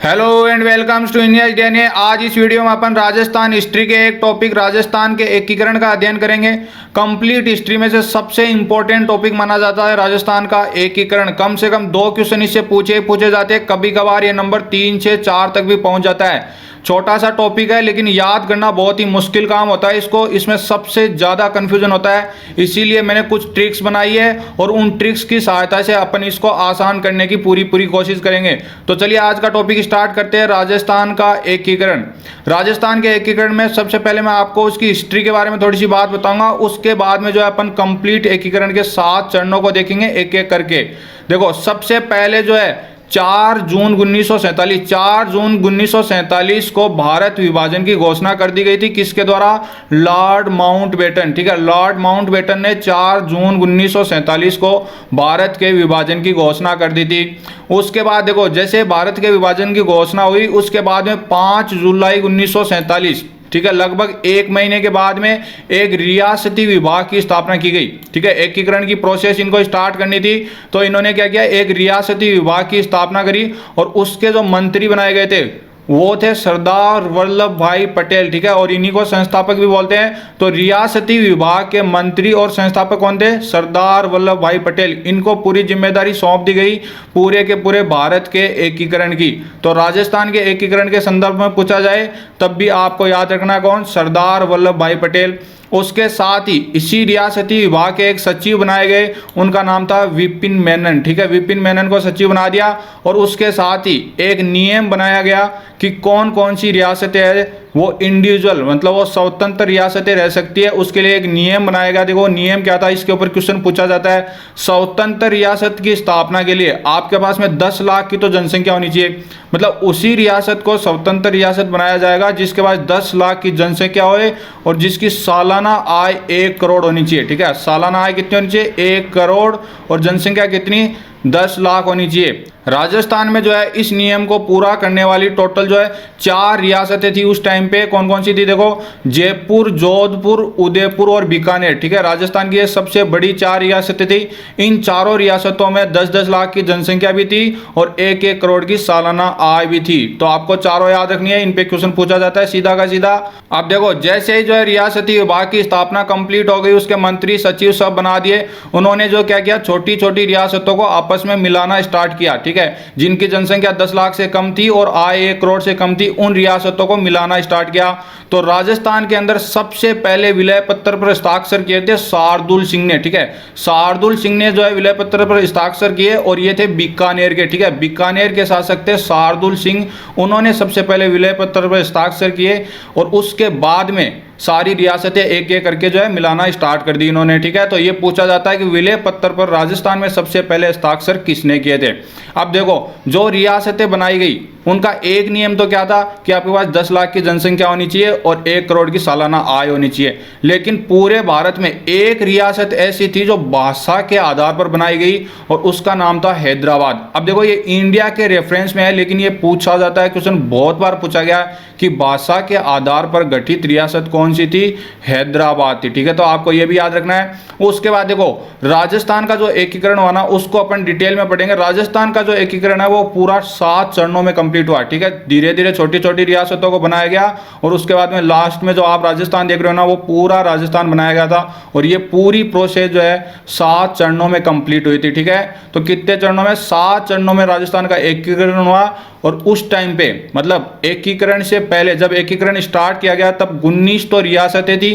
Hello and welcome to India DNA. आज इस video में अपन राजस्थान हिस्ट्री के एक टॉपिक राजस्थान के एकीकरण का अध्ययन करेंगे। कंप्लीट हिस्ट्री में से सबसे इंपॉर्टेंट टॉपिक माना जाता है राजस्थान का एकीकरण। कम से कम 2 क्वेश्चन इससे पूछे जाते हैं, कभी कभार ये नंबर 3 से 4 तक भी पहुंच जाता है। छोटा सा टॉपिक है लेकिन याद करना बहुत ही मुश्किल काम होता है इसको, इसमें सबसे ज़्यादा कन्फ्यूजन होता है। इसीलिए मैंने कुछ ट्रिक्स बनाई है और उन ट्रिक्स की सहायता से अपन इसको आसान करने की पूरी कोशिश करेंगे। तो चलिए आज का टॉपिक स्टार्ट करते हैं, राजस्थान का एकीकरण। राजस्थान के एकीकरण में सबसे पहले मैं आपको उसकी हिस्ट्री के बारे में थोड़ी सी बात बताऊंगा। उसके बाद में जो है अपन कंप्लीट एकीकरण के 7 चरणों को देखेंगे एक एक करके। देखो सबसे पहले जो है 4 जून 1947 को भारत विभाजन की घोषणा कर दी गई थी। किसके द्वारा? Lord Mountbatten. ठीक है, लॉर्ड माउंटबेटन ने 4 जून 1947 को भारत के विभाजन की घोषणा कर दी थी। उसके बाद देखो जैसे भारत के विभाजन की घोषणा हुई उसके बाद में 5 जुलाई 1947, ठीक है, लगभग 1 महीने के बाद में एक रियासती विभाग की स्थापना की गई। ठीक है, एकीकरण की प्रोसेस इनको स्टार्ट करनी थी तो इन्होंने क्या किया, एक रियासती विभाग की स्थापना करी और उसके जो मंत्री बनाए गए थे वो थे सरदार वल्लभ भाई पटेल। ठीक है, और इन्हीं को संस्थापक भी बोलते हैं। तो रियासती विभाग के मंत्री और संस्थापक कौन थे? सरदार वल्लभ भाई पटेल। इनको पूरी जिम्मेदारी सौंप दी गई पूरे के पूरे भारत के एकीकरण की। तो राजस्थान के एकीकरण के संदर्भ में पूछा जाए तब भी आपको याद रखना कौन? सरदार वल्लभ भाई पटेल। उसके साथ ही इसी रियासती विभाग के एक सचिव बनाए गए, उनका नाम था विपिन मेनन। ठीक है, विपिन मेनन को सचिव बना दिया और उसके साथ ही एक नियम बनाया गया कि कौन कौन सी रियासतें हैं वो इंडिविजुअल मतलब वो स्वतंत्र रियासतें रह सकती है। उसके लिए एक नियम बनाया गया। देखो नियम क्या था, इसके ऊपर क्वेश्चन पूछा जाता है। स्वतंत्र रियासत की स्थापना के लिए आपके पास में 10 लाख की तो जनसंख्या होनी चाहिए, मतलब उसी रियासत को स्वतंत्र रियासत बनाया जाएगा जिसके पास 10 लाख की जनसंख्या होए और जिसकी सालाना आय 1 करोड़ होनी चाहिए। ठीक है, सालाना आय कितनी होनी चाहिए? 1 करोड़ और जनसंख्या कितनी? 10 लाख होनी चाहिए। राजस्थान में जो है इस नियम को पूरा करने वाली टोटल जो है 4 रियासतें थी उस टाइम पे। कौन कौन सी थी? देखो जयपुर, जोधपुर, उदयपुर और बीकानेर। ठीक है, राजस्थान की ये सबसे बड़ी 4 रियासतें थी। इन चारों रियासतों में 10-10 लाख की जनसंख्या भी थी और 1-1 करोड़ की सालाना आय भी थी। तो आपको चारों याद रखनी है, इन पे क्वेश्चन पूछा जाता है सीधा का सीधा। अब देखो जैसे ही जो है रियासती विभाग की स्थापना कंप्लीट हो गई, उसके मंत्री सचिव सब बना दिए। उन्होंने जो क्या किया, छोटी छोटी रियासतों को आपस में मिलाना स्टार्ट किया। ठीक है, जिनकी जनसंख्या 10 लाख से कम थी और आय 1 करोड़ से कम थी, उन रियासतों को मिलाना स्टार्ट किया। तो राजस्थान के अंदर सबसे पहले विलय पत्र पर हस्ताक्षर किए थे शार्दुल सिंह ने। ठीक है, शार्दुल सिंह ने जो है विलय पत्र पर हस्ताक्षर किए और ये थे बीकानेर के। ठीक है, बीकानेर के शासक थे शार्दुल सिंह। उन्होंने सबसे पहले विलय पत्र पर हस्ताक्षर किए और उसके बाद में सारी रियासतें एक एक करके जो है मिलाना स्टार्ट कर दी इन्होंने। ठीक है, तो ये पूछा जाता है कि विलय पत्र पर राजस्थान में सबसे पहले हस्ताक्षर किसने किए थे। अब देखो जो रियासतें बनाई गई उनका एक नियम तो क्या था कि आपके पास 10 लाख की जनसंख्या होनी चाहिए और 1 करोड़ की सालाना आय होनी चाहिए। लेकिन पूरे भारत में एक रियासत ऐसी थी जो भाषा के आधार पर बनाई गई और उसका नाम था हैदराबाद। अब देखो ये इंडिया के रेफरेंस में है लेकिन ये पूछा जाता है, क्वेश्चन बहुत बार पूछा गया कि भाषा के आधार पर गठित रियासत कौन सी थी? हैदराबाद थी। ठीक है, तो आपको ये भी याद रखना है। उसके बाद देखो राजस्थान का जो एकीकरण हुआ ना उसको अपन डिटेल में पढ़ेंगे। राजस्थान का जो एकीकरण है वो पूरा 7 चरणों में कंप्लीट हुआ। ठीक है, धीरे धीरे छोटी छोटी रियासतों को बनाया गया और उसके बाद में लास्ट में जो आप राजस्थान देख रहे हो ना वो पूरा राजस्थान बनाया गया था और ये पूरी प्रोसेस जो है 7 चरणों में कंप्लीट हुई थी। ठीक है, तो कितने चरणों में? 7 चरणों में राजस्थान का एकीकरण हुआ। और उस टाइम पे मतलब एकीकरण से पहले जब एकीकरण स्टार्ट किया गया तब 19 तो रियासतें थी,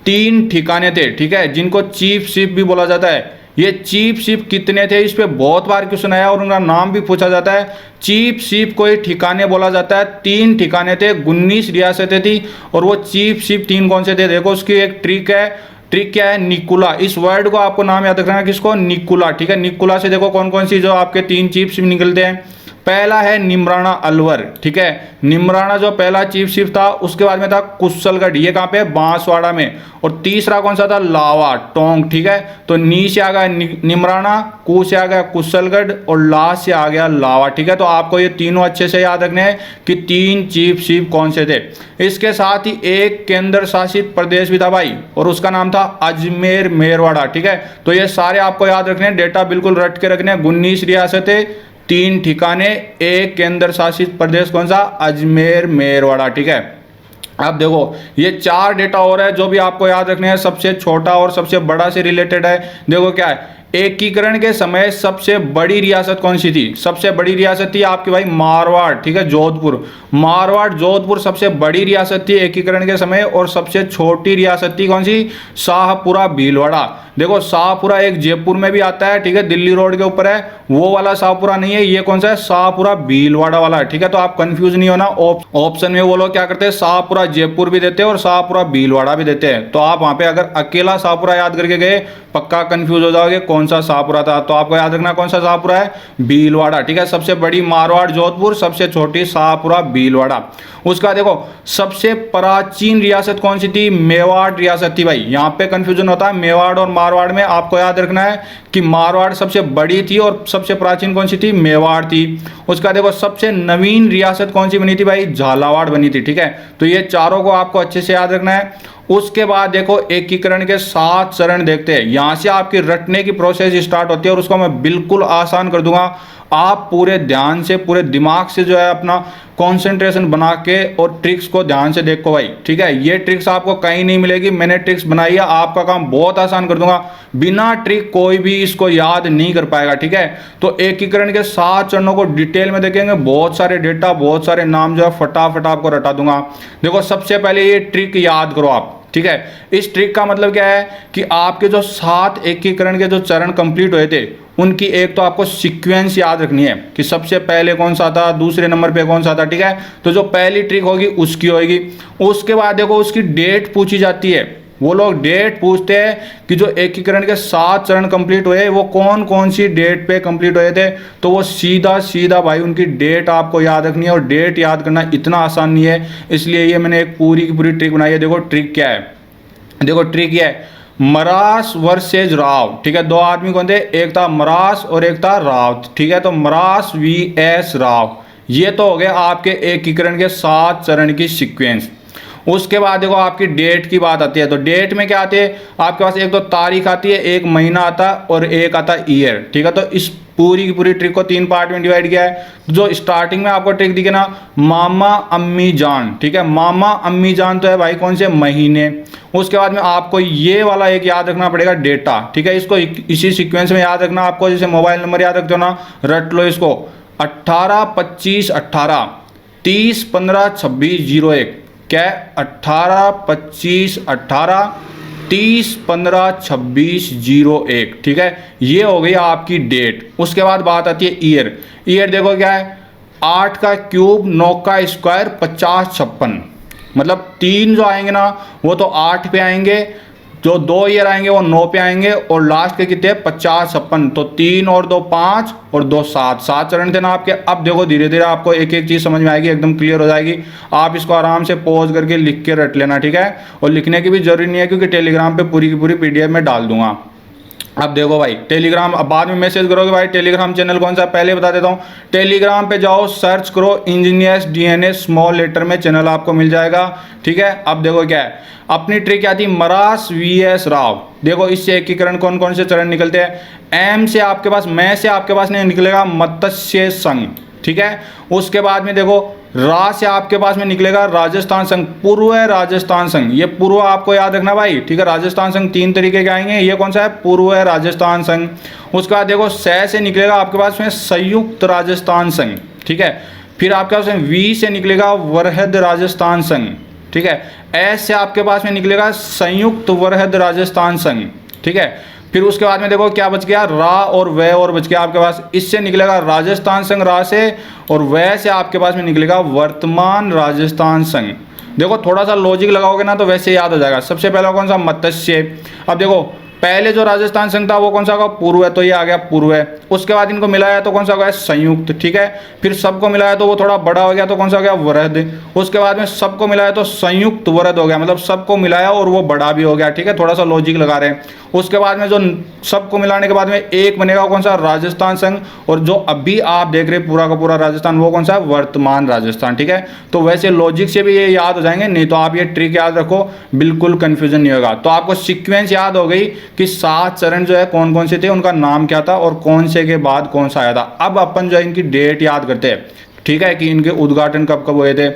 3 ठिकाने थे। ठीक है, जिनको चीफ शिप भी बोला जाता है। ये चीफ शिप कितने थे इस पे बहुत बार क्वेश्चन आया और उनका नाम भी पूछा जाता है। चीफ शिप को एक ठिकाने बोला जाता है। 3 ठिकाने थे, 19 रियासतें थी और वो चीफ शिप 3 कौन से थे? देखो उसकी एक ट्रिक है। ट्रिक क्या है? निकुला। इस वर्ड को आपको नाम याद रखना है, किसको? निकुला। ठीक है, निकुला से देखो कौन कौन सी जो आपके 3 चीफ शिप निकलते हैं। पहला है निमराना अलवर। ठीक है, निमराना जो पहला चीफ शिप था। उसके बाद में था कुशलगढ़, ये कहाँ पे? बांसवाड़ा में। और तीसरा कौन सा था? लावा टोंक। ठीक है, तो नी से आ गया निमराना, कु से आ गया कुशलगढ़ और ला से आ गया लावा। ठीक है, तो आपको ये तीनों अच्छे से याद रखने हैं कि 3 चीफ शिप कौन से थे। इसके साथ ही एक केंद्र शासित प्रदेश भी था भाई और उसका नाम था अजमेर मेरवाड़ा। ठीक है, तो ये सारे आपको याद रखने हैं, डेटा बिल्कुल रट के रखने हैं। 19 रियासतें, 3 ठिकाने, एक केंद्र शासित प्रदेश कौन सा, अजमेर मेरवाड़ा। ठीक है, अब देखो ये 4 डेटा और है जो भी आपको याद रखने हैं, सबसे छोटा और सबसे बड़ा से रिलेटेड है। देखो क्या है, एकीकरण के समय सबसे बड़ी रियासत कौन सी थी, सबसे बड़ी रियासत थी आपकी भाई मारवाड़। ठीक है, जोधपुर, मारवाड़ जोधपुर सबसे बड़ी रियासत थी एकीकरण के समय। और सबसे छोटी रियासत थी कौन सी, शाहपुरा भीलवाड़ा। देखो शाहपुरा एक जयपुर में भी आता है, ठीक है, दिल्ली रोड के ऊपर है, वो वाला शाहपुरा नहीं है, ये कौन सा है, शाहपुरा भीलवाड़ा वाला है। ठीक है, तो आप कंफ्यूज नहीं होना, ऑप्शन में वो लोग क्या करते हैं, शाहपुरा जयपुर भी देते हैं और शाहपुरा भीलवाड़ा भी देते हैं। तो आप वहां पे अगर अकेला शाहपुरा याद करके गए, पक्का कंफ्यूज हो जाओगे कौन सा शाहपुरा था। तो आपको याद रखना कौन सा शाहपुरा है, भीलवाड़ा। ठीक है, सबसे बड़ी मारवाड़ जोधपुर, सबसे छोटी शाहपुरा भीलवाड़ा। उसका देखो सबसे प्राचीन रियासत कौन सी थी, मेवाड़ रियासत थी भाई। यहाँ पे कंफ्यूजन होता है मेवाड़ और मारवाड़ में, आपको याद रखना है कि मारवाड़ सबसे बड़ी थी और सबसे प्राचीन कौन सी थी, मेवाड़ थी। उसका देखो सबसे नवीन रियासत कौन सी बनी थी भाई, झालावाड़ बनी थी। ठीक है, तो ये चारों को आपको अच्छे से याद रखना है। उसके बाद देखो एकीकरण के 7 चरण देखते हैं, यहां से आपकी रटने की प्रोसेस स्टार्ट होती है और उसको मैं बिल्कुल आसान कर दूंगा। आप पूरे ध्यान से, पूरे दिमाग से जो है अपना कंसंट्रेशन बना के और ट्रिक्स को ध्यान से देखो भाई। ठीक है, ये ट्रिक्स आपको कहीं नहीं मिलेगी, मैंने ट्रिक्स बनाई है, आपका काम बहुत आसान कर दूंगा। बिना ट्रिक कोई भी इसको याद नहीं कर पाएगा। ठीक है, तो एकीकरण के 7 चरणों को डिटेल में देखेंगे, बहुत सारे डेटा, बहुत सारे नाम जो है फटाफट आपको रटा दूंगा। देखो सबसे पहले ये ट्रिक याद करो आप। ठीक है, इस ट्रिक का मतलब क्या है कि आपके जो 7 एकीकरण के जो चरण कंप्लीट हुए थे, उनकी एक तो आपको सीक्वेंस याद रखनी है कि सबसे पहले कौन सा था, दूसरे नंबर पे कौन सा था। ठीक है, तो जो पहली ट्रिक होगी उसकी होगी। उसके बाद देखो उसकी डेट पूछी जाती है, वो लोग डेट पूछते हैं कि जो एकीकरण के 7 चरण कंप्लीट हुए वो कौन कौन सी डेट पे कंप्लीट हुए थे। तो वो सीधा सीधा भाई उनकी डेट आपको याद रखनी है, और डेट याद करना इतना आसान नहीं है, इसलिए ये मैंने एक पूरी की पूरी ट्रिक बनाई है। देखो ट्रिक क्या है, देखो ट्रिक ये है, मरास वर्सेज राव। ठीक है, 2 आदमी कौन थे, एक था मरास और एक था राव। ठीक है, तो मरास vs राव, ये तो हो गया आपके एकीकरण के 7 चरण की सीक्वेंस। उसके बाद देखो आपकी डेट की बात आती है, तो डेट में क्या आती है आपके पास, एक तो तारीख आती है, एक महीना आता है और एक आता है ईयर। ठीक है, तो इस पूरी की पूरी ट्रिक को 3 पार्ट में डिवाइड किया है। जो स्टार्टिंग में आपको ट्रिक दिखे ना, मामा अम्मी जान। ठीक है, मामा अम्मी जान तो है भाई कौन से, महीने। उसके बाद में आपको ये वाला एक याद रखना पड़ेगा, डेटा। ठीक है, इसको इसी सीक्वेंस में याद रखना आपको, जैसे मोबाइल नंबर याद रखते हो ना, रट लो इसको, 18 25 18 30 15 26 01। क्या है, 18 25 18 30 15 26 01। ठीक है, ये हो गई आपकी डेट। उसके बाद बात आती है ईयर। ईयर देखो क्या है, 8 का क्यूब 9 का स्क्वायर 50 56, मतलब 3 जो आएंगे ना वो तो 8 पे आएंगे, जो 2 ईयर आएंगे वो 9 पे आएंगे, और लास्ट के कितने 50 56, तो 3 और 2 5 और 2 7, 7 चरण थे ना आपके। अब देखो धीरे धीरे आपको एक एक चीज समझ में आएगी, एकदम क्लियर हो जाएगी। आप इसको आराम से पॉज करके लिख के रट लेना। ठीक है, और लिखने की भी जरूरी नहीं है क्योंकि टेलीग्राम पे पूरी की पूरी PDF में डाल दूंगा। अब देखो भाई टेलीग्राम, अब बाद में मैसेज करोगे भाई टेलीग्राम चैनल कौन सा, पहले बता देता हूँ। टेलीग्राम पे जाओ, सर्च करो इंजीनियर्स DNA स्मॉल लेटर में, चैनल आपको मिल जाएगा। ठीक है, अब देखो क्या है, अपनी ट्रिक क्या थी, मरास vs राव। देखो इससे एकीकरण कौन कौन से चरण निकलते हैं, एम से आपके पास, मैं से आपके पास नहीं निकलेगा मत्स्य संघ। ठीक है, उसके बाद में देखो रा से आपके पास में निकलेगा राजस्थान संघ, पूर्व राजस्थान संघ, ये पूर्व आपको याद रखना भाई। ठीक है, राजस्थान संघ 3 तरीके के आएंगे, ये कौन सा है, पूर्व राजस्थान संघ। उसके बाद देखो से निकलेगा आपके पास में संयुक्त राजस्थान संघ। ठीक है, फिर आपके पास में वी से निकलेगा वरहद राजस्थान संघ। ठीक है, एस से आपके पास में निकलेगा संयुक्त वरहद राजस्थान संघ। ठीक है, फिर उसके बाद में देखो क्या बच गया, रा और वे और बच गया आपके पास, इससे निकलेगा राजस्थान संघ रा से, और वे से आपके पास में निकलेगा वर्तमान राजस्थान संघ। देखो थोड़ा सा लॉजिक लगाओगे ना तो वैसे याद हो जाएगा। सबसे पहला कौन सा, मत्स्य। अब देखो पहले जो राजस्थान संघ था वो कौन सा होगा, पूर्व है, तो ये आ गया पूर्व है। उसके बाद इनको मिलाया तो कौन सा हो गया, संयुक्त। ठीक है, फिर सबको मिलाया तो वो थोड़ा बड़ा हो गया, तो कौन सा हो गया, वरहद। उसके बाद में सबको मिलाया तो संयुक्त वरहद हो गया, मतलब सबको मिलाया और वो बड़ा भी हो गया। ठीक है, थोड़ा सा लॉजिक लगा रहे हैं। उसके बाद में जो सबको मिलाने के बाद में एक बनेगा कौन सा, राजस्थान संघ, और जो अभी आप देख रहे पूरा का पूरा राजस्थान वो कौन सा, वर्तमान राजस्थान। ठीक है, तो वैसे लॉजिक से भी ये याद हो जाएंगे, नहीं तो आप ये ट्रिक याद रखो, बिल्कुल कंफ्यूजन नहीं होगा। तो आपको सीक्वेंस याद हो गई कि 7 चरण जो है कौन कौन से थे, उनका नाम क्या था और कौन से के बाद कौन सा आया था। अब अपन जो है इनकी डेट याद करते हैं, ठीक है, कि इनके उद्घाटन कब कब हुए थे।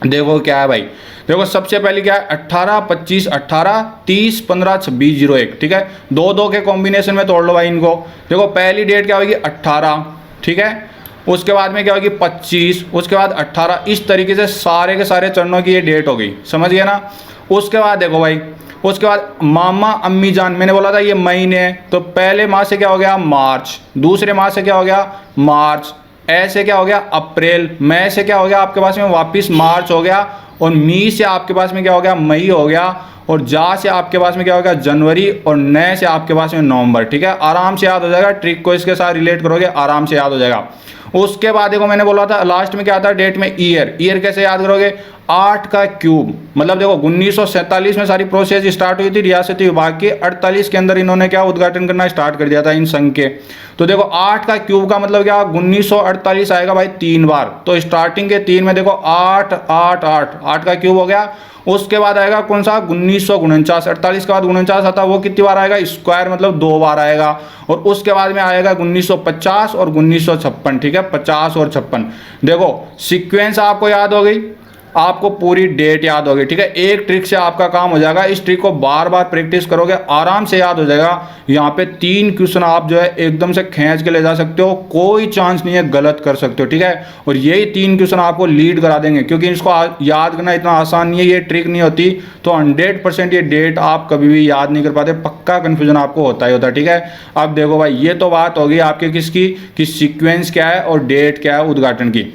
देखो क्या है भाई, देखो सबसे पहले क्या है 18, 25, 18, 30, 15, 26, 01, ठीक है, दो दो के कॉम्बिनेशन में तोड़ लो भाई इनको। देखो पहली डेट क्या होगी 18, ठीक है, उसके बाद में क्या होगी 25, उसके बाद 18, इस तरीके से सारे के सारे चरणों की ये डेट हो गई, समझ गए ना। उसके बाद देखो भाई, उसके बाद मामा अम्मी जान, मैंने बोला था ये महीने, तो पहले माह से क्या हो गया मार्च, दूसरे माह से क्या हो गया मार्च, ऐसे क्या हो गया अप्रैल, मई से क्या हो गया आपके पास में वापस मार्च हो गया, और मी से आपके पास में क्या हो गया मई हो गया, और जा से आपके पास में क्या हो गया जनवरी, और नए से आपके पास में नवंबर, ठीक है। आराम से याद हो जाएगा, ट्रिक को इसके साथ रिलेट करोगे आराम से याद हो जाएगा। उसके बाद देखो मैंने बोला था लास्ट में क्या आता है डेट में ईयर, ईयर कैसे याद करोगे 8 का क्यूब, मतलब देखो 1947 में सारी प्रोसेस स्टार्ट हुई थी रियासती विभाग की, 48 के अंदर इन्होंने क्या उद्घाटन करना स्टार्ट कर दिया था इन संघ के। तो देखो 8 का क्यूब का मतलब क्या 1948 आएगा भाई 3 बार, तो स्टार्टिंग के 3 में देखो 8 8 8 8 का क्यूब हो गया। उसके बाद आएगा कौन सा 1949, 48 के बाद 49 आता है, वो कितनी बार आएगा स्क्वायर मतलब 2 बार आएगा। और उसके बाद में आएगा 1950 और 1956, ठीक है, 50 और 56। देखो सीक्वेंस आपको याद हो गई, आपको पूरी डेट याद होगी, ठीक है। एक ट्रिक से आपका काम हो जाएगा, इस ट्रिक को बार बार प्रैक्टिस करोगे आराम से याद हो जाएगा। यहाँ पे 3 क्वेश्चन आप जो है एकदम से खींच के ले जा सकते हो, कोई चांस नहीं है गलत कर सकते हो, ठीक है। और यही 3 क्वेश्चन आपको लीड करा देंगे, क्योंकि इसको याद करना इतना आसान नहीं है, ये ट्रिक नहीं होती तो 100% ये डेट आप कभी भी याद नहीं कर पाते, पक्का कन्फ्यूजन आपको होता ही होता है, ठीक है। अब देखो भाई ये तो बात होगी आपके किसकी, कि सीक्वेंस क्या है और डेट क्या है उद्घाटन की।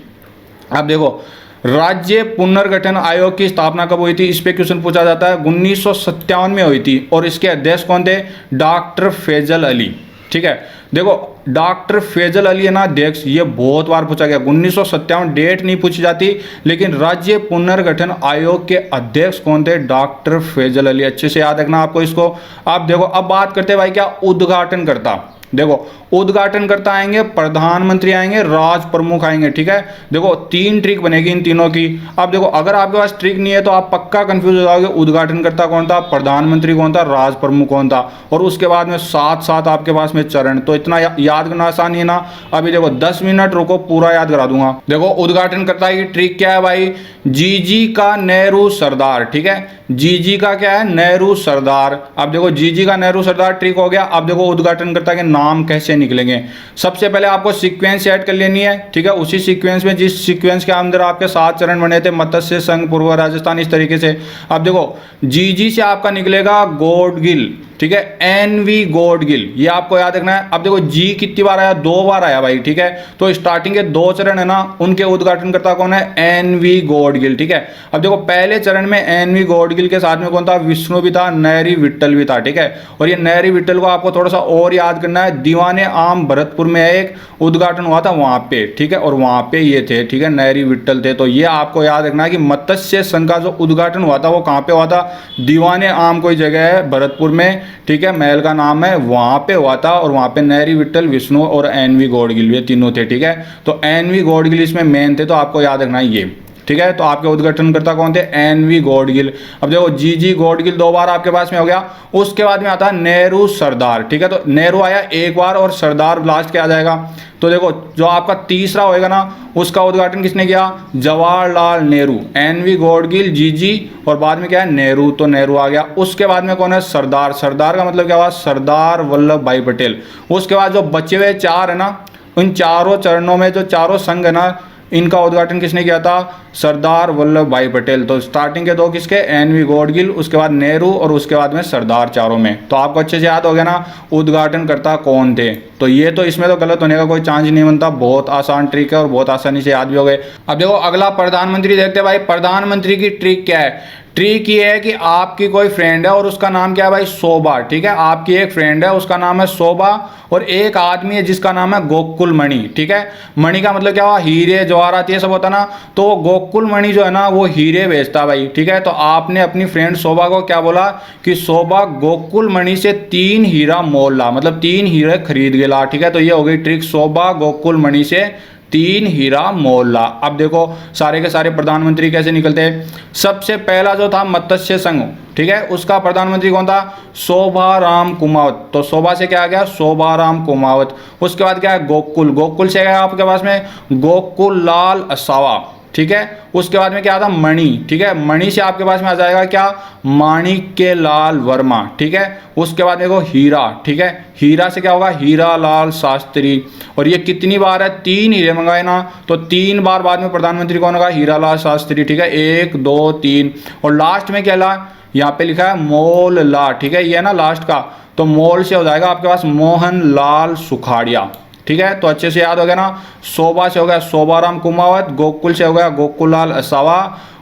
अब देखो राज्य पुनर्गठन आयोग की स्थापना कब हुई थी, इस पे क्वेश्चन पूछा जाता है। 1957 में हुई थी, और इसके अध्यक्ष कौन थे डॉक्टर फैजल अली, ठीक है। देखो डॉक्टर फैजल अली है ना अध्यक्ष, ये बहुत बार पूछा गया, 1957 डेट नहीं पूछी जाती, लेकिन राज्य पुनर्गठन आयोग के अध्यक्ष कौन थे डॉक्टर फैजल अली, अच्छे से याद रखना आपको इसको। अब देखो अब बात करते हैं भाई क्या उद्घाटन करता, देखो उद्घाटन करता आएंगे, प्रधानमंत्री आएंगे, राज प्रमुख आएंगे, ठीक है। देखो 3 ट्रिक बनेगी इन तीनों की। अब देखो अगर आपके पास ट्रिक नहीं है तो आप पक्का कंफ्यूज हो जाओगे, उद्घाटन करता कौन था, प्रधानमंत्री कौन था, राज प्रमुख कौन था, और उसके बाद में साथ साथ आपके पास में चरण, तो इतना याद करना आसान है ना। अभी देखो 10 मिनट रुको, पूरा याद करा दूंगा। देखो उद्घाटन करता की ट्रिक क्या है भाई, जीजी का नेहरू सरदार, ठीक है, जीजी का क्या है नेहरू सरदार। अब देखो जीजी का नेहरू सरदार ट्रिक हो गया। अब देखो उद्घाटन करता के नाम कैसे निकलेंगे, सबसे पहले आपको सीक्वेंस ऐड कर लेनी है, ठीक है, उसी सीक्वेंस में जिस सीक्वेंस के अंदर आपके 7 चरण बने थे, मत्स्य संघ, पूर्व राजस्थान, इस तरीके से। अब देखो जीजी से आपका निकलेगा गोडगिल, ठीक है, एनवी गोडगिल, ये आपको याद रखना है। अब देखो जी कितनी बार आया, 2 बार आया भाई, ठीक है, तो स्टार्टिंग के 2 चरण है ना, उनके उद्घाटन करता कौन है एनवी गोडगिल, ठीक है। अब देखो पहले चरण में एनवी गोडगिल के साथ में कौन था, विष्णु भी था, नैरी विट्ठल भी था, ठीक है। और ये नैरी विट्ठल को आपको थोड़ा सा और याद करना है, दीवाने आम भरतपुर में एक उद्घाटन हुआ था वहां पे, ठीक है, और वहां पे ये थे, ठीक है, नैरी विट्ठल थे। तो ये आपको याद रखना है कि मत्स्य संघ का जो उद्घाटन हुआ था वो कहाँ पे हुआ था, दीवाने आम कोई जगह है भरतपुर में, ठीक है, महल का नाम है, वहां पे हुआ था, और वहां पे नैरी विट्ठल, विष्णु और एनवी गोडगिल ये तीनों थे, ठीक है। तो एनवी गोडगिल इसमें मेन थे, तो आपको याद रखना है ये, ठीक है। तो आपके उद्घाटनकर्ता कौन थे एनवी गोडगिल। अब देखो जीजी गोडगिल 2 बार आपके पास में हो गया। उसके बाद में आता है नेहरू सरदार, ठीक है, तो नेहरू आया 1 बार और सरदार लास्ट के आ जाएगा। तो देखो जो आपका तीसरा होएगा ना, उसका उद्घाटन किसने किया, जवाहरलाल नेहरू, एनवी गोडगिल, जीजी, और बाद में क्या है नेहरू, तो नेहरू आ गया। उसके बाद में कौन है सरदार, सरदार का मतलब क्या हुआ, सरदार वल्लभ भाई पटेल। उसके बाद जो बचे हुए 4 है ना, उन चारों चरणों में जो चारों संघ है ना, इनका उद्घाटन किसने किया था, सरदार वल्लभ भाई पटेल। तो स्टार्टिंग के 2 किसके, एनवी गोडगिल, उसके बाद नेहरू, और उसके बाद में सरदार, चारों में। तो आपको अच्छे से याद हो गया ना उद्घाटन करता कौन थे। तो ये तो इसमें तो गलत होने का कोई चांस ही नहीं बनता, बहुत आसान ट्रिक है और बहुत आसानी से याद भी हो गए। अब देखो अगला प्रधानमंत्री देखते हैं भाई, प्रधानमंत्री की ट्रिक क्या है। ट्रिक ये है कि आपकी कोई फ्रेंड है और उसका नाम क्या है भाई, शोभा, ठीक है, आपकी एक फ्रेंड है उसका नाम है शोभा, और एक आदमी है जिसका नाम है गोकुल मणि, ठीक है। मणि का मतलब क्या हुआ, हीरे जवाहरात ये सब होता ना, तो गोकुल मणि जो है ना वो हीरे बेचता भाई, ठीक है। तो आपने अपनी फ्रेंड शोभा को क्या बोला कि शोभा गोकुल मणि से 3 हीरा मोल ला, मतलब 3 हीरे खरीद के ला, ठीक है। तो ये हो गई ट्रिक, शोभा गोकुल मणि से तीन हीरा मोहल्ला। अब देखो सारे के सारे प्रधानमंत्री कैसे निकलते हैं। सबसे पहला जो था मत्स्य संघ, ठीक है, उसका प्रधानमंत्री कौन था, शोभाराम कुमावत। तो शोभा से क्या आ गया, शोभाराम कुमावत। उसके बाद क्या है, गोकुल, गोकुल से क्या है आपके पास में, गोकुल लाल असावा, ठीक है। उसके बाद में क्या आता, मणि, ठीक है, मणि से आपके पास में आ जाएगा क्या, माणिक्य लाल वर्मा, ठीक है। उसके बाद देखो हीरा, ठीक है, हीरा से क्या होगा, हीरा लाल शास्त्री। और ये कितनी बार है, 3 हीरे मंगाए ना, तो 3 बार बाद में प्रधानमंत्री कौन होगा, हीरा लाल शास्त्री, ठीक है, 1 2 3। और लास्ट में क्या ला, यहाँ पे लिखा है मोल ला, ठीक है, ये है ना लास्ट का, तो मोल से हो जाएगा आपके पास मोहन लाल सुखाड़िया, ठीक है। तो अच्छे से याद हो गया ना। शोभा से हो गया शोभाराम कुमावत, गोकुल से हो गया गोकुल लाल असावा,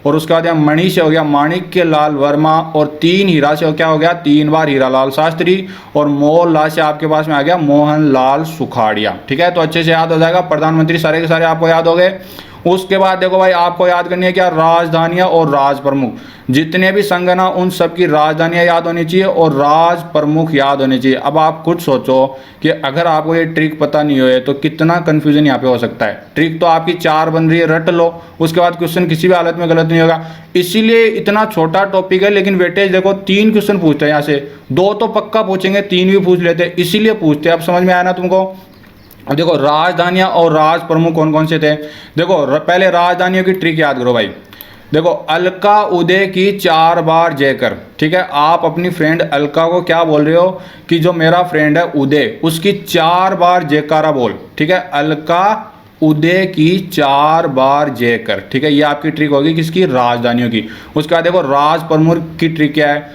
और उसके बाद मणि से हो गया माणिक्य लाल वर्मा, और 3 हीरा से क्या हो गया, 3 बार हीरा लाल शास्त्री, और मोल ला से आपके पास में आ गया मोहन लाल सुखाड़िया, ठीक है। तो अच्छे से याद हो जाएगा, प्रधानमंत्री सारे के सारे आपको याद हो गए। उसके बाद देखो भाई आपको याद करनी है क्या, राजधानियां और राज प्रमुख। जितने भी संघ है ना उन सबकी राजधानियां याद होनी चाहिए और राज प्रमुख याद होने चाहिए। अब आप खुद सोचो कि अगर आपको ये ट्रिक पता नहीं हो तो कितना कंफ्यूजन यहाँ पे हो सकता है। ट्रिक तो आपकी 4 बन रही है, रट लो, उसके बाद क्वेश्चन किसी भी हालत में गलत नहीं होगा। इसीलिए इतना छोटा टॉपिक है, लेकिन वेटेज देखो 3 क्वेश्चन पूछते हैं यहाँ से, 2 तो पक्का पूछेंगे, 3 भी पूछ लेते हैं, इसीलिए पूछते हैं। अब समझ में आया ना तुमको। अब देखो राजधानियां और राज प्रमुख कौन कौन से थे। देखो पहले राजधानियों की ट्रिक याद करो भाई। देखो अलका उदय की 4 बार जय कर, ठीक है। आप अपनी फ्रेंड अलका को क्या बोल रहे हो कि जो मेरा फ्रेंड है उदय उसकी 4 बार जयकारा बोल, ठीक है। अलका उदय की 4 बार जय कर, ठीक है। ये आपकी ट्रिक होगी किसकी, राजधानियों की। उसके बाद देखो राज प्रमुख की ट्रिक क्या है,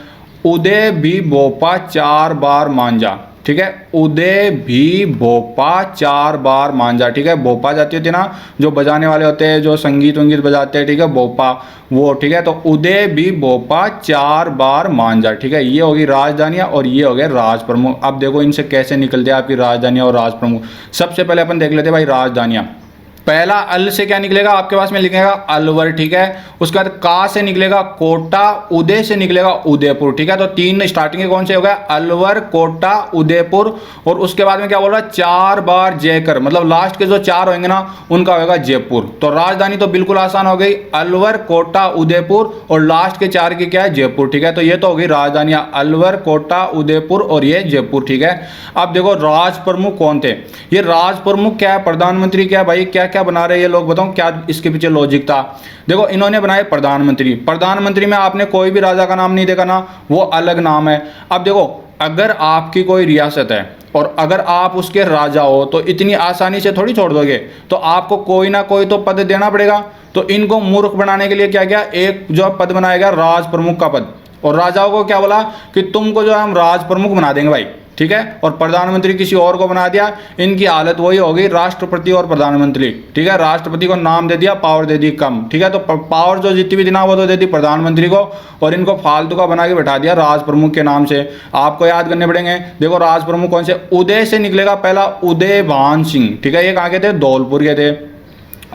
उदय भी भोपा 4 बार मांझा, ठीक है। उदय भी भोपा 4 बार मांझा, ठीक है। भोपा जाती होती है ना, जो बजाने वाले होते हैं, जो संगीत वंगीत बजाते हैं, ठीक है, भोपा वो, ठीक है। तो उदय भी भोपा 4 बार मांझा, ठीक है। ये होगी राजधानियां और ये हो गए राज प्रमुख। अब देखो इनसे कैसे निकलते हैं आपकी राजधानियां और राज प्रमुख। सबसे पहले अपन देख लेते हैं भाई राजधानियां। पहला अल से क्या निकलेगा आपके पास में, लिखेगा अलवर, ठीक है। उसके बाद का से निकलेगा कोटा, उदय से निकलेगा उदयपुर, ठीक है। तो 3 स्टार्टिंग के कौन से हो गए, अलवर, कोटा, उदयपुर। और उसके बाद में क्या बोल रहा है, 4 बार जयकर, मतलब लास्ट के जो 4 होंगे ना उनका होगा जयपुर। तो राजधानी तो बिल्कुल आसान हो गई, अलवर, कोटा, उदयपुर, और लास्ट के 4 की क्या है, जयपुर, ठीक है। तो ये तो होगी राजधानियां, अलवर, कोटा, उदयपुर और ये जयपुर, ठीक है। अब देखो राज प्रमुख कौन थे। ये राज प्रमुख क्या है, प्रधानमंत्री क्या है भाई, क्या क्या बना रहे हैं ये लोग, बताओ क्या इसके पीछे लॉजिक था। देखो इन्होंने बनाए प्रधानमंत्री। प्रधानमंत्री में आपने कोई भी राजा का नाम नहीं देखा ना, वो अलग नाम है। अब देखो अगर आपकी कोई रियासत है और अगर आप उसके राजा हो तो इतनी आसानी से थोड़ी छोड़ दोगे, तो आपको कोई ना कोई तो पद देना पड़ेगा। तो इनको मूर्ख बनाने के लिए क्या किया, एक जो पद बनाया गया राज प्रमुख का पद, और राजाओं को क्या बोला कि तुमको जो है हम राज प्रमुख बना देंगे भाई, ठीक है। और प्रधानमंत्री किसी और को बना दिया। इनकी हालत वही होगी राष्ट्रपति और प्रधानमंत्री, ठीक है। राष्ट्रपति को नाम दे दिया, पावर दे दी कम, ठीक है। तो पावर जो जितनी भी देना वो तो दे दी प्रधानमंत्री को, और इनको फालतू का बना के बैठा दिया राज प्रमुख के नाम से। आपको याद करने पड़ेंगे। देखो राज प्रमुख कौन से, उदय से निकलेगा पहला उदयभान सिंह, ठीक है। ये कहाँ के थे, धौलपुर के थे।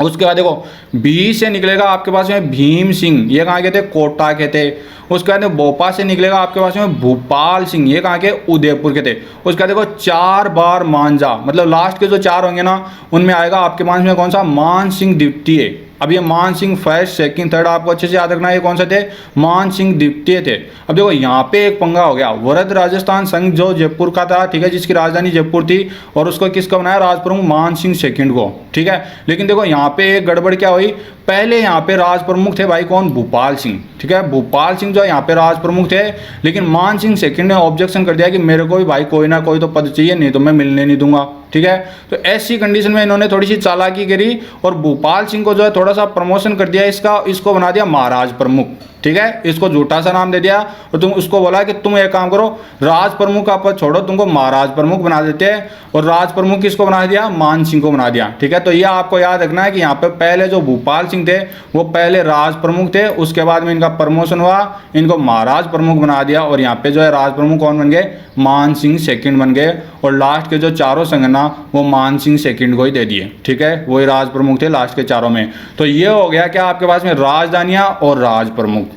उसके बाद देखो भी से निकलेगा आपके पास में भीम सिंह, ये कहाँ के थे, कोटा के थे। उसके बाद भोपा से निकलेगा आपके पास में भूपाल सिंह, ये कहाँ के, उदयपुर के थे। उसके बाद देखो 4 बार मांझा, मतलब लास्ट के जो 4 होंगे ना उनमें आएगा आपके पास में कौन सा, मान सिंह द्वितीय। अब ये मान सिंह फर्स्ट, सेकंड, थर्ड आपको अच्छे से याद रखना है, ये कौन से थे, मान सिंह द्वितीय थे। अब देखो यहाँ पे एक पंगा हो गया, वरद राजस्थान संघ जो जयपुर का था, ठीक है, जिसकी राजधानी जयपुर थी, और उसको किसका बनाया, राज प्रमुख मान सिंह सेकंड को, ठीक है। लेकिन देखो यहाँ पे एक गड़बड़ क्या हुई, पहले यहाँ पे राज प्रमुख थे भाई कौन, भूपाल सिंह, ठीक है। भूपाल सिंह जो यहाँ पे राज प्रमुख थे, लेकिन मान सिंह सेकंड ने ऑब्जेक्शन कर दिया कि मेरे को भी भाई कोई ना कोई तो पद चाहिए, नहीं तो मैं मिलने नहीं दूंगा, ठीक है। तो ऐसी कंडीशन में इन्होंने थोड़ी सी चालाकी करी और भूपाल सिंह को जो है थोड़ा सा प्रमोशन कर दिया, इसको बना दिया महाराज प्रमुख, ठीक है। इसको झूठा सा नाम दे दिया और तुम उसको बोला कि तुम एक काम करो, राज प्रमुख का पद छोड़ो, तुमको महाराज प्रमुख बना देते हैं। और राज प्रमुख किसको बना दिया, मान सिंह को बना दिया, ठीक है। तो ये आपको याद रखना है कि यहाँ पे पहले जो भूपाल सिंह थे वो पहले राज प्रमुख थे, उसके बाद में इनका प्रमोशन हुआ, इनको महाराज प्रमुख बना दिया, और यहाँ पे जो है राज प्रमुख कौन बन गए, मान सिंह सेकंड बन गए। और लास्ट के जो 4 संघ ना वो मान सिंह सेकंड को ही दे दिए, ठीक है। वही राज प्रमुख थे लास्ट के 4 में। तो ये हो गया क्या आपके पास में राजधानियां और राज प्रमुख।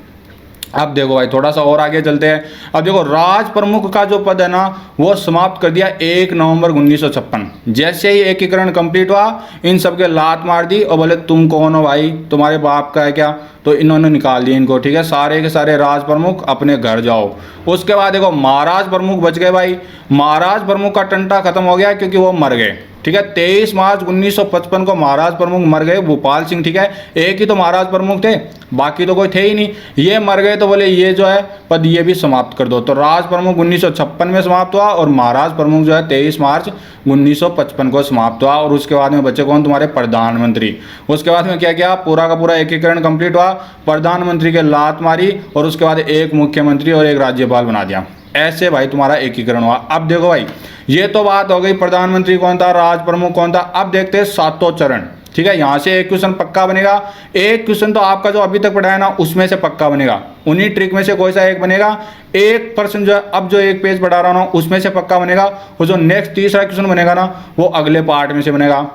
अब देखो भाई थोड़ा सा और आगे चलते हैं। अब देखो राज प्रमुख का जो पद है ना वो समाप्त कर दिया 1 नवंबर 1956। जैसे ही एकीकरण कंप्लीट हुआ इन सबके लात मार दी और बोले तुम कौन हो भाई, तुम्हारे बाप का है क्या, तो इन्होंने निकाल दिया इनको, ठीक है। सारे के सारे राज प्रमुख अपने घर जाओ। उसके बाद देखो महाराज प्रमुख बच गए भाई। महाराज प्रमुख का टंटा खत्म हो गया क्योंकि वो मर गए, ठीक है। 23 मार्च 1955 को महाराज प्रमुख मर गए, भोपाल सिंह, ठीक है। एक ही तो महाराज प्रमुख थे, बाकी तो कोई थे ही नहीं, ये मर गए तो बोले ये जो है पद ये भी समाप्त कर दो। तो राज प्रमुख 1956 में समाप्त हुआ और महाराज प्रमुख जो है 23 मार्च 1955 को समाप्त हुआ। और उसके बाद में बच्चे कौन, तुम्हारे प्रधानमंत्री। उसके बाद में क्या किया, पूरा का पूरा एकीकरण कंप्लीट हुआ, प्रधानमंत्री के लात मारी और उसके बाद एक मुख्यमंत्री और एक राज्यपाल बना दिया। ऐसे भाई तुम्हारा एकीकरण हुआ। अब देखो भाई ये तो बात हो गई प्रधानमंत्री कौन था, राज प्रमुख कौन था। अब देखते हैं सातों चरण, ठीक है। यहां से एक क्वेश्चन पक्का बनेगा, एक क्वेश्चन तो आपका जो अभी तक पढ़ाया ना उसमें से पक्का बनेगा, उन्हीं ट्रिक में से कोई सा एक बनेगा। एक पर्सन जो है अब जो एक पेज पढ़ा रहा हूं उसमें से पक्का बनेगा, और जो नेक्स्ट तीसरा क्वेश्चन बनेगा ना वो अगले पार्ट में से बनेगा,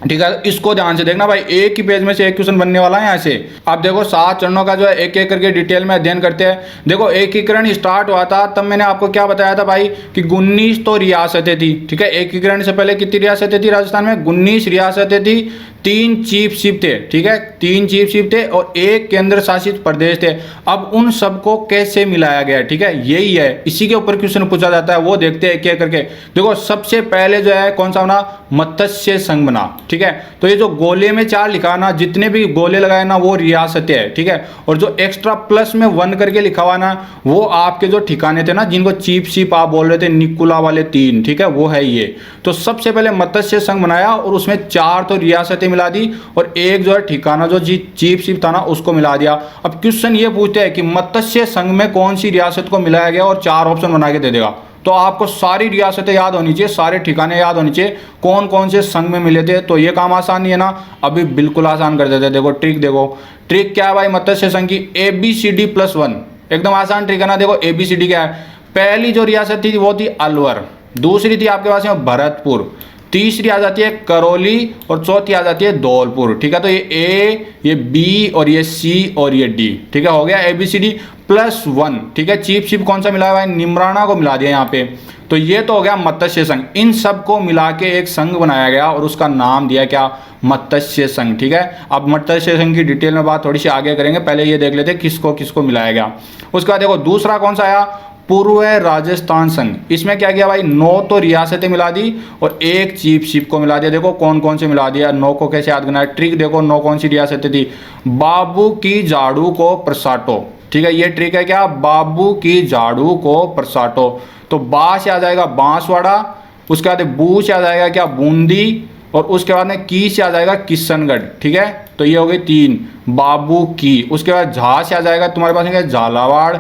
ठीक है। इसको ध्यान से देखना भाई, एक ही पेज में से एक क्वेश्चन बनने वाला है यहाँ से। अब देखो 7 चरणों का जो है एक एक करके डिटेल में अध्ययन करते हैं। देखो एकीकरण स्टार्ट हुआ था तब मैंने आपको क्या बताया था भाई कि 19 तो रियासतें थी, ठीक है। एकीकरण से पहले कितनी रियासतें थी राजस्थान में, 19 रियासतें थी, 3 चीफशिप थे, ठीक है। 3 चीफशिप थे और एक केंद्र शासित प्रदेश थे। अब उन सबको कैसे मिलाया गया, ठीक है, यही है, इसी के ऊपर क्वेश्चन पूछा जाता है, वो देखते हैं एक एक करके। देखो सबसे पहले जो है कौन सा बना, मत्स्य संघ बना, ठीक है। तो ये जो गोले में 4 लिखा ना, जितने भी गोले लगाए ना वो रियासतें है, ठीक है। और जो एक्स्ट्रा प्लस में 1 करके लिखा हुआ ना वो आपके जो ठिकाने थे ना जिनको चीफशिप आप बोल रहे थे, निकुला वाले 3, ठीक है, वो है ये। तो सबसे पहले मत्स्य संघ बनाया और उसमें 4 तो रियासतें मिला दी और एक जो है ठिकाना जो चीफशिप था ना उसको मिला दिया। अब क्वेश्चन ये पूछते हैं कि मत्स्य संघ में कौन सी रियासत को मिलाया गया, और 4 ऑप्शन बना के दे देगा। तो आपको सारी रियासतें याद होनी चाहिए, सारे ठिकाने याद होनी चाहिए, कौन कौन से संघ में मिले थे। तो ये काम आसान नहीं है ना, अभी बिल्कुल आसान कर देते हैं। देखो ट्रिक, देखो ट्रिक क्या है भाई, मत्स्य संघ की ABCD+1 एकदम आसान ट्रिक है ना। देखो ABCD क्या है, पहली जो रियासत थी वो थी अलवर, दूसरी थी आपके पास में भरतपुर, तीसरी आ जाती है करौली और चौथी आ जाती है धौलपुर, ठीक है। तो ये A, ये B और ये C और ये D, ठीक है, हो गया ABCD+1, ठीक है। चीफशिप कौन सा मिला हुआ है, निमराना को मिला दिया यहाँ पे। तो ये तो हो गया मत्स्य संघ, इन सबको मिला के एक संघ बनाया गया और उसका नाम दिया क्या, मत्स्य संघ, ठीक है। अब मत्स्य संघ की डिटेल में बात थोड़ी सी आगे करेंगे, पहले ये देख लेते किसको किसको मिलाया गया। उसके बाद देखो दूसरा कौन सा आया, पूर्व राजस्थान संघ। इसमें क्या किया भाई, 9 तो रियासतें मिला दी और एक चीफशिप को मिला दिया। देखो कौन कौन से मिला दिया, 9 को कैसे याद करना है, ट्रिक देखो 9 कौन सी रियासतें थी, बाबू की झाड़ू को प्रसाटो, ठीक है। ये ट्रिक है क्या, बाबू की झाड़ू को प्रसाटो। तो बा से आ जाएगा बांसवाड़ा, उसके बाद बू से आ जाएगा क्या, बूंदी, और उसके बाद में की से आ जाएगा किशनगढ़, ठीक है। तो ये हो गई 3 बाबू की। उसके बाद झा से आ जाएगा तुम्हारे पास क्या, झालावाड़,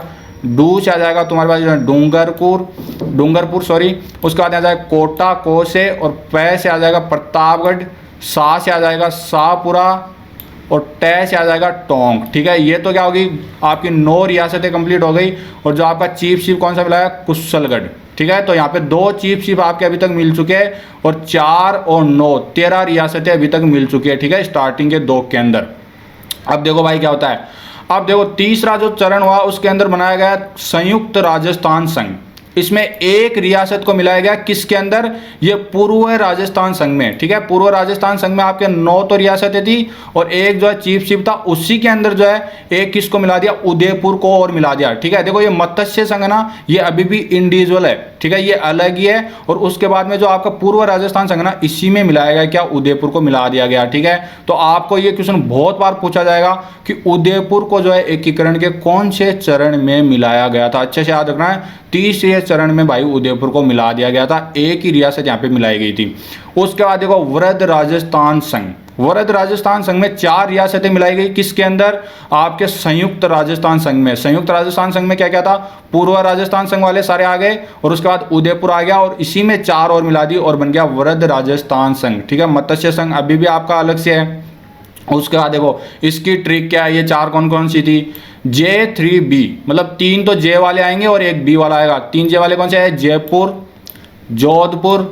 डू से आ जाएगा तुम्हारे पास डूंगरपुर सॉरी। उसके बाद आ जाएगा कोटा, को से, और पै से आ जाएगा प्रतापगढ़, सा से आ जाएगा शाहपुरा, और टै से आ जाएगा टोंक, ठीक है। ये तो क्या होगी आपकी 9 रियासतें कंप्लीट हो गई। और जो आपका चीफशिप कौन सा मिला है, कुशलगढ़, ठीक है। तो यहाँ पे 2 चीफशिप आपके अभी तक मिल चुके हैं और 4 और 9 13 रियासतें अभी तक मिल चुकी है, ठीक है, स्टार्टिंग के 2 के अंदर। अब देखो भाई क्या होता है, अब देखो तीसरा जो चरण हुआ उसके अंदर बनाया गया संयुक्त राजस्थान संघ। इसमें एक रियासत को मिलाया गया किसके अंदर, ये पूर्व राजस्थान संघ में, ठीक है। पूर्व राजस्थान संघ में आपके 9 तो रियासतें थी और एक जो है चीफशिप था, उसी के अंदर जो है एक किसको मिला दिया, उदयपुर को और मिला दिया, ठीक है। देखो ये मत्स्य संघ ना ये अभी भी इंडिविजुअल है, ठीक है, ये अलग ही है। और उसके बाद में जो आपका पूर्व राजस्थान संघ ना इसी में मिलाया गया क्या, उदयपुर को मिला दिया गया, ठीक है। तो आपको ये क्वेश्चन बहुत बार पूछा जाएगा कि उदयपुर को जो है एकीकरण के कौन से चरण में मिलाया गया था, अच्छे से याद रखना है। तीसरे चरण में भाई उदयपुर को मिला दिया गया था, एक ही रियासत यहाँ पे मिलाई गई थी। उसके बाद देखो वृद्ध राजस्थान संघ, वृद्ध राजस्थान संघ में 4 रियासतें मिलाई गई किसके अंदर, आपके संयुक्त राजस्थान संघ में। संयुक्त राजस्थान संघ में क्या क्या था, पूर्व राजस्थान संघ वाले सारे आ गए और उसके बाद उदयपुर आ गया और इसी में 4 और मिला दी और बन गया वृद्ध राजस्थान संघ, ठीक है। मत्स्य संघ अभी भी आपका अलग से है। उसके बाद देखो इसकी ट्रिक क्या है, ये 4 कौन कौन सी थी, J3B, मतलब 3 तो J वाले आएंगे और एक B वाला आएगा। 3 J वाले कौन से है, जयपुर, जोधपुर,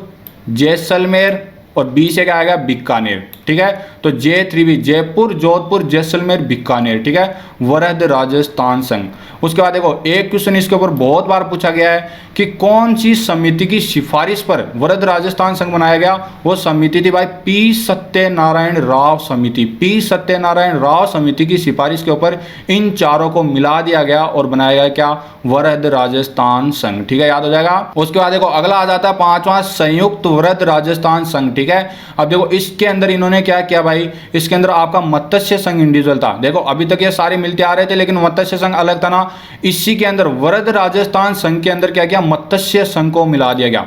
जैसलमेर, और B से क्या आएगा, बीकानेर, ठीक है। तो J3B जयपुर, जोधपुर, जैसलमेर, बीकानेर, ठीक है, वरद राजस्थान संघ। उसके बाद देखो एक क्वेश्चन इसके ऊपर बहुत बार पूछा गया है कि कौन सी समिति की सिफारिश पर वरद राजस्थान संघ बनाया गया। वो समिति थी भाई पी सत्यनारायण राव समिति। पी सत्यनारायण राव समिति की सिफारिश के ऊपर इन चारों को मिला दिया गया और बनाया गया क्या, वरद राजस्थान संघ, ठीक है, याद हो जाएगा। उसके बाद देखो अगला आ जाता है पांचवा, संयुक्त वरद राजस्थान संघ, ठीक है। अब देखो इसके अंदर इन्होंने क्या किया भाई, इसके अंदर आपका मत्स्य संघ इंडिविजुअल था। देखो अभी तक ये सारे मिलते आ रहे थे लेकिन मत्स्य संघ अलग था ना, इसी के अंदर वरद राजस्थान संघ के अंदर क्या किया, मत्स्य संघ को मिला दिया गया।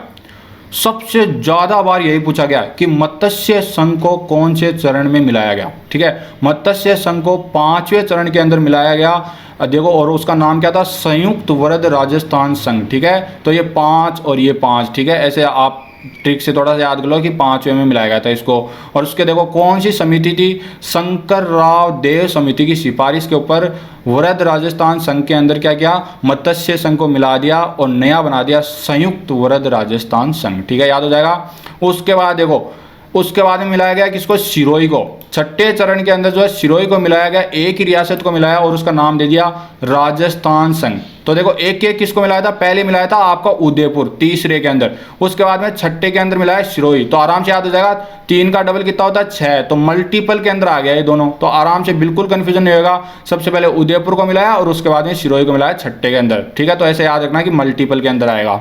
सबसे ज्यादा बार यही पूछा गया कि मत्स्य संघ को कौन से चरण में मिलाया गया, ठीक है। मत्स्य संघ को 5वें चरण के अंदर मिलाया गया। देखो और उसका नाम क्या था, संयुक्त वरद राजस्थान संघ, ठीक है। तो ये 5 और ये 5, ठीक है, ऐसे आप ट्रिक से थोड़ा सा याद कर लो कि 5वें में मिलाया गया था इसको। और उसके देखो कौन सी समिति थी, शंकर राव देव समिति की सिफारिश के ऊपर वरद राजस्थान संघ के अंदर क्या किया, मत्स्य संघ को मिला दिया और नया बना दिया संयुक्त वरद राजस्थान संघ, ठीक है, याद हो जाएगा। उसके बाद देखो उसके बाद में मिलाया गया किसको, सिरोही को। 6ठे चरण के अंदर जो है सिरोही को मिलाया गया, एक ही रियासत को मिलाया और उसका नाम दे दिया राजस्थान संघ। तो देखो एक एक किसको मिलाया था, पहले मिलाया था आपका उदयपुर तीसरे के अंदर, उसके बाद में 6ठे के अंदर मिलाया सिरोही। तो आराम से याद हो जाएगा, 3 का डबल कितना होता है 6, तो मल्टीपल के अंदर आ गया ये दोनों, तो आराम से बिल्कुल कंफ्यूजन नहीं होगा। सबसे पहले उदयपुर को मिलाया और उसके बाद में सिरोही को मिलाया 6ठे के अंदर, ठीक है। तो ऐसे याद रखना कि मल्टीपल के अंदर आएगा।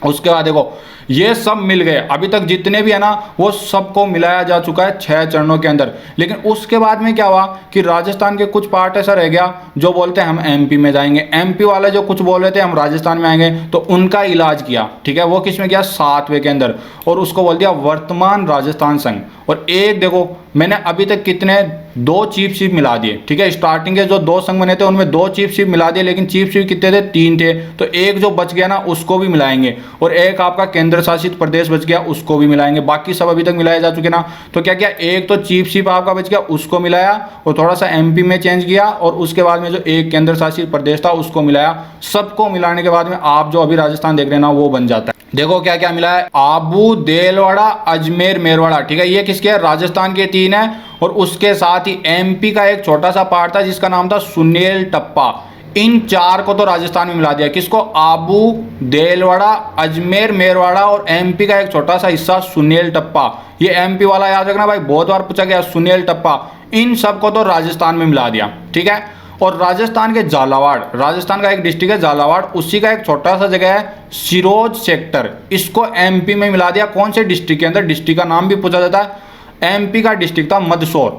उसके बाद देखो ये सब मिल गए, अभी तक जितने भी है ना वो सबको मिलाया जा चुका है 6 चरणों के अंदर। लेकिन उसके बाद में क्या हुआ कि राजस्थान के कुछ पार्ट ऐसा रह गया जो बोलते हैं हम एमपी में जाएंगे, एमपी वाले जो कुछ बोल रहे थे हम राजस्थान में आएंगे, तो उनका इलाज किया, ठीक है। वो किस में किया, 7वें के अंदर, और उसको बोल दिया वर्तमान राजस्थान संघ। और एक देखो मैंने अभी तक कितने 2 चीफ शिप मिला दिए, ठीक है। स्टार्टिंग के जो 2 संघ बने थे उनमें 2 चीफ शिप मिला दिए, लेकिन चीफ शिप कितने थे, 3 थे। तो एक जो बच गया ना उसको भी मिलाएंगे, और एक आपका केंद्र शासित प्रदेश बच गया उसको भी मिलाएंगे। बाकी सब अभी तक मिलाए जा चुके ना। तो क्या किया, एक तो चीफ शिप आपका बच गया उसको मिलाया और थोड़ा सा एमपी में चेंज किया, और उसके बाद में जो एक केंद्र शासित प्रदेश था उसको मिलाया। सबको मिलाने के बाद में आप जो अभी राजस्थान देख रहे हैं ना वो बन जाता है। देखो क्या क्या मिला है, आबू, देलवाड़ा, अजमेर, मेरवाड़ा, ठीक है। ये किसके है, राजस्थान के 3 है। और उसके साथ ही एमपी का एक छोटा सा पार्ट था जिसका नाम था सुनेल टप्पा। इन 4 को तो राजस्थान में मिला दिया, किसको, आबू, देलवाड़ा, अजमेर, मेरवाड़ा और एमपी का एक छोटा सा हिस्सा सुनेल टप्पा। ये एमपी वाला याद रखना भाई, बहुत बार पूछा गया, सुनेल टप्पा। इन सबको तो राजस्थान में मिला दिया, ठीक है। और राजस्थान के झालावाड़, राजस्थान का एक डिस्ट्रिक्ट है झालावाड़, उसी का एक छोटा सा जगह है सिरोज सेक्टर, इसको एमपी में मिला दिया। कौन से डिस्ट्रिक्ट के अंदर, डिस्ट्रिक्ट का नाम भी पूछा जाता है। एमपी का डिस्ट्रिक्ट था मंदसौर,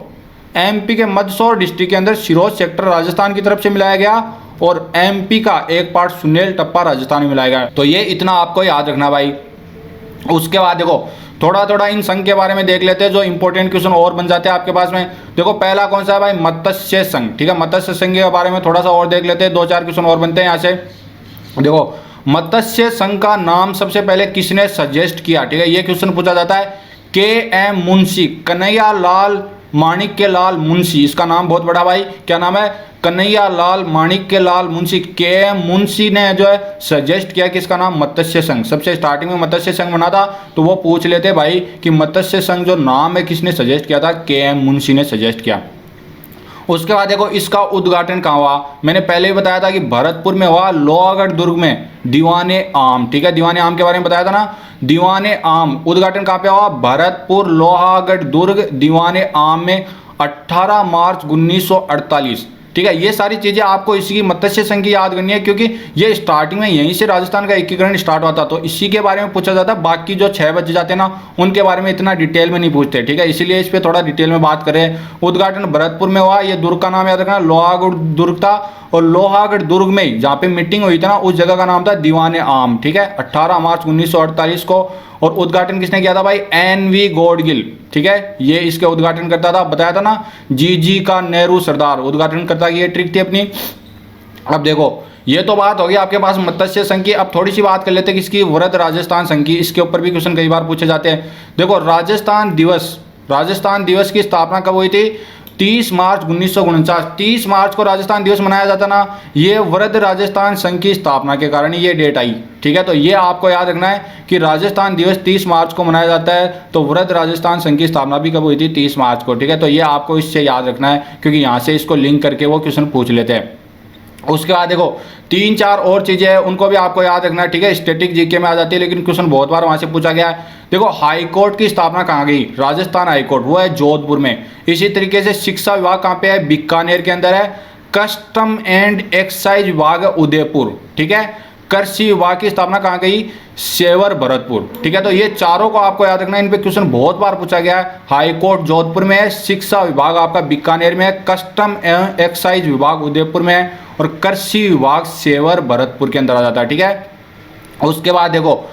एमपी के मंदसौर डिस्ट्रिक्ट के अंदर सिरोज सेक्टर राजस्थान की तरफ से मिलाया गया, और एमपी का एक पार्ट सुनेल टप्पा राजस्थान में मिलाया गया। तो ये इतना आपको याद रखना भाई। उसके बाद देखो थोड़ा थोड़ा इन संघ के बारे में देख लेते हैं, जो इंपॉर्टेंट क्वेश्चन और बन जाते हैं आपके पास में। देखो पहला कौन सा है भाई, मत्स्य संघ, ठीक है। मत्स्य संघ के बारे में थोड़ा सा और देख लेते हैं, 2-4 क्वेश्चन और बनते हैं यहाँ से। देखो मत्स्य संघ का नाम सबसे पहले किसने सजेस्ट किया, ठीक है, ये क्वेश्चन पूछा जाता है। के.एम. मुंशी, कन्हैया लाल माणिक्य लाल मुंशी, इसका नाम बहुत बड़ा भाई, क्या नाम है, कन्हैया लाल माणिक्य लाल मुंशी। के.एम. मुंशी ने जो है सजेस्ट किया कि इसका नाम मत्स्य संघ। सबसे स्टार्टिंग में मत्स्य संघ बना था, तो वो पूछ लेते भाई कि मत्स्य संघ जो नाम है किसने सजेस्ट किया था, के.एम. मुंशी ने सजेस्ट किया। उसके बाद देखो इसका उद्घाटन कहाँ हुआ, मैंने पहले ही बताया था कि भरतपुर में हुआ, लोहागढ़ दुर्ग में दीवाने आम, ठीक है। दीवाने आम के बारे में बताया था ना, दीवाने आम उद्घाटन कहाँ पे हुआ, भरतपुर, लोहागढ़ दुर्ग, दीवाने आम में 18 मार्च 1948, ठीक है। ये सारी चीजें आपको इसी की मत्स्य संघ की याद करनी है, क्योंकि ये स्टार्टिंग में यहीं से राजस्थान का एकीकरण स्टार्ट हुआ था, तो इसी के बारे में पूछा जाता है। बाकी जो 6 बच जाते हैं ना उनके बारे में इतना डिटेल में नहीं पूछते, ठीक है। इसीलिए इस पर थोड़ा डिटेल में बात करें। उद्घाटन भरतपुर में हुआ, ये दुर्ग का नाम याद रखना, लोहागढ़ दुर्ग था, और लोहागढ़ दुर्ग में जहाँ पे मीटिंग हुई थी ना उस जगह का नाम था दीवाने आम, ठीक है, 18 मार्च 1948 को। और उद्घाटन किसने किया था भाई, एन.वी. गॉडगिल, ठीक है, ये इसके उद्घाटन करता था। बताया था ना, जी का नेहरू सरदार उद्घाटन करता, ये ट्रिक थी अपनी। अब देखो ये तो बात होगी आपके पास मत्स्य संघ की। अब थोड़ी सी बात कर लेते हैं किसकी, वरद राजस्थान संघ की। इसके ऊपर भी क्वेश्चन कई बार पूछे जाते हैं। देखो राजस्थान दिवस की स्थापना कब हुई थी, 30 मार्च 1949, 30 मार्च को राजस्थान दिवस मनाया जाता ना, ये वृद्ध राजस्थान संघ की स्थापना के कारण ये डेट आई। ठीक है, तो ये आपको याद रखना है कि राजस्थान दिवस 30 मार्च को मनाया जाता है, तो वृद्ध राजस्थान संघ की स्थापना भी कब हुई थी? 30 मार्च को। ठीक है, तो ये आपको इससे याद रखना है, क्योंकि यहाँ से इसको लिंक करके वो क्वेश्चन पूछ लेते हैं। उसके बाद देखो 3-4 और चीजें हैं, उनको भी आपको याद रखना है। ठीक है, स्टैटिक जीके में आ जाती है, लेकिन क्वेश्चन बहुत बार वहां से पूछा गया है। देखो हाई कोर्ट की स्थापना कहाँ गई? राजस्थान हाई कोर्ट, वो है जोधपुर में। इसी तरीके से शिक्षा विभाग कहाँ पे है? बीकानेर के अंदर है। कस्टम एंड एक्साइज विभाग उदयपुर। ठीक है, कृषि विभाग की स्थापना कहाँ गई? सेवर भरतपुर। ठीक है, तो ये चारों को आपको याद रखना है, इन पे क्वेश्चन बहुत बार पूछा गया है। हाई कोर्ट जोधपुर में है, शिक्षा विभाग आपका बीकानेर में है, कस्टम एवं एक्साइज विभाग उदयपुर में है, और कृषि विभाग सेवर भरतपुर के अंदर आ जाता है। ठीक है, उसके बाद देखो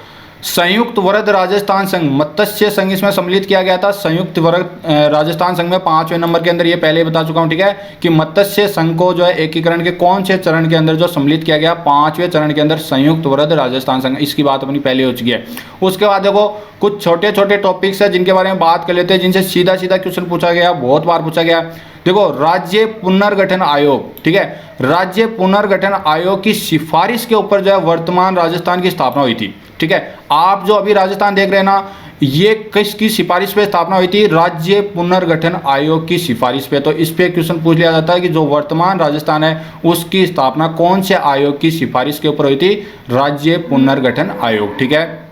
संयुक्त वृद्ध राजस्थान संघ, मत्स्य संघ इसमें सम्मिलित किया गया था। संयुक्त वृद्ध राजस्थान संघ में 5वें नंबर के अंदर, ये पहले ही बता चुका हूं। ठीक है, कि मत्स्य संघ को जो है एकीकरण के कौन से चरण के अंदर जो सम्मिलित किया गया? 5वें चरण के अंदर संयुक्त वृद्ध राजस्थान संघ। इसकी बात अपनी पहले हो चुकी है। उसके बाद देखो कुछ छोटे छोटे टॉपिक्स है जिनके बारे में बात कर लेते हैं, जिनसे सीधा सीधा क्वेश्चन पूछा गया, बहुत बार पूछा गया। देखो राज्य पुनर्गठन आयोग, ठीक है, राज्य पुनर्गठन आयोग की सिफारिश के ऊपर जो है वर्तमान राजस्थान की स्थापना हुई थी। ठीक है, आप जो अभी राजस्थान देख रहे हैं ना, ये किसकी सिफारिश पे स्थापना हुई थी? राज्य पुनर्गठन आयोग की सिफारिश पे। तो इस पे क्वेश्चन पूछ लिया जाता है कि जो वर्तमान राजस्थान है उसकी स्थापना कौन से आयोग की सिफारिश के ऊपर हुई थी? राज्य पुनर्गठन आयोग। ठीक है,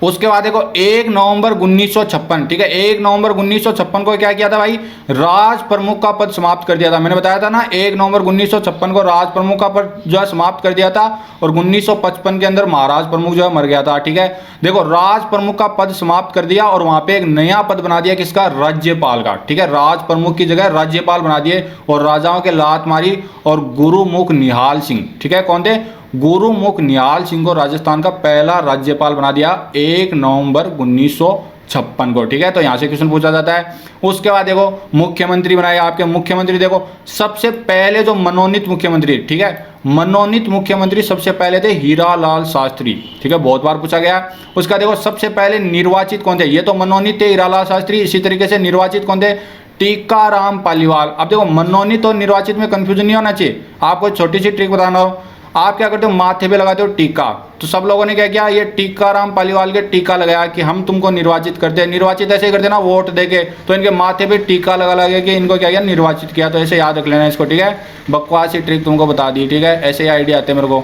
उसके बाद देखो 1 नवंबर 1956, ठीक है, 1 नवंबर 1956 को क्या किया था भाई? राज प्रमुख का पद समाप्त कर दिया था। मैंने बताया था ना 1 नवंबर 1956 को राज प्रमुख का पद जो है समाप्त कर दिया था, और 1955 के अंदर महाराज प्रमुख जो है मर गया था। ठीक है, देखो राज प्रमुख का पद समाप्त कर दिया और वहां पे एक नया पद बना दिया, किसका? राज्यपाल का। ठीक है, राज प्रमुख की जगह राज्यपाल बना दिए, और राजाओं के लात मारी, और गुरुमुख निहाल सिंह, ठीक है, कौन थे? गुरुमुख निहाल सिंह को राजस्थान का पहला राज्यपाल बना दिया 1 नवंबर 1956 को। ठीक है, तो यहां से क्वेश्चन पूछा जाता है। उसके बाद देखो मुख्यमंत्री बनाए आपके। मुख्यमंत्री देखो सबसे पहले जो मनोनीत मुख्यमंत्री, ठीक है, मनोनीत मुख्यमंत्री सबसे पहले थे हीरालाल शास्त्री। ठीक है, बहुत बार पूछा गया। उसका देखो सबसे पहले निर्वाचित कौन थे? ये तो मनोनीत थे हीरालाल शास्त्री, इसी तरीके से निर्वाचित कौन थे? टीकाराम पालीवाल। अब देखो मनोनीत और निर्वाचित में कंफ्यूजन नहीं होना चाहिए। आपको छोटी सी ट्रिक बताना हो, आप क्या करते हो? माथे पे लगाते हो टीका। तो सब लोगों ने क्या किया? ये टीकाराम पालीवाल के टीका लगाया कि हम तुमको निर्वाचित करते हैं। निर्वाचित ऐसे ही करते ना, वोट देके, तो इनके माथे पे टीका लगा लगा के इनको क्या किया? निर्वाचित किया। तो ऐसे याद रख लेना इसको। ठीक है, बकवास ही ट्रिक तुमको बता दी। ठीक है, ऐसे ही आइडिया आते हैं मेरे को।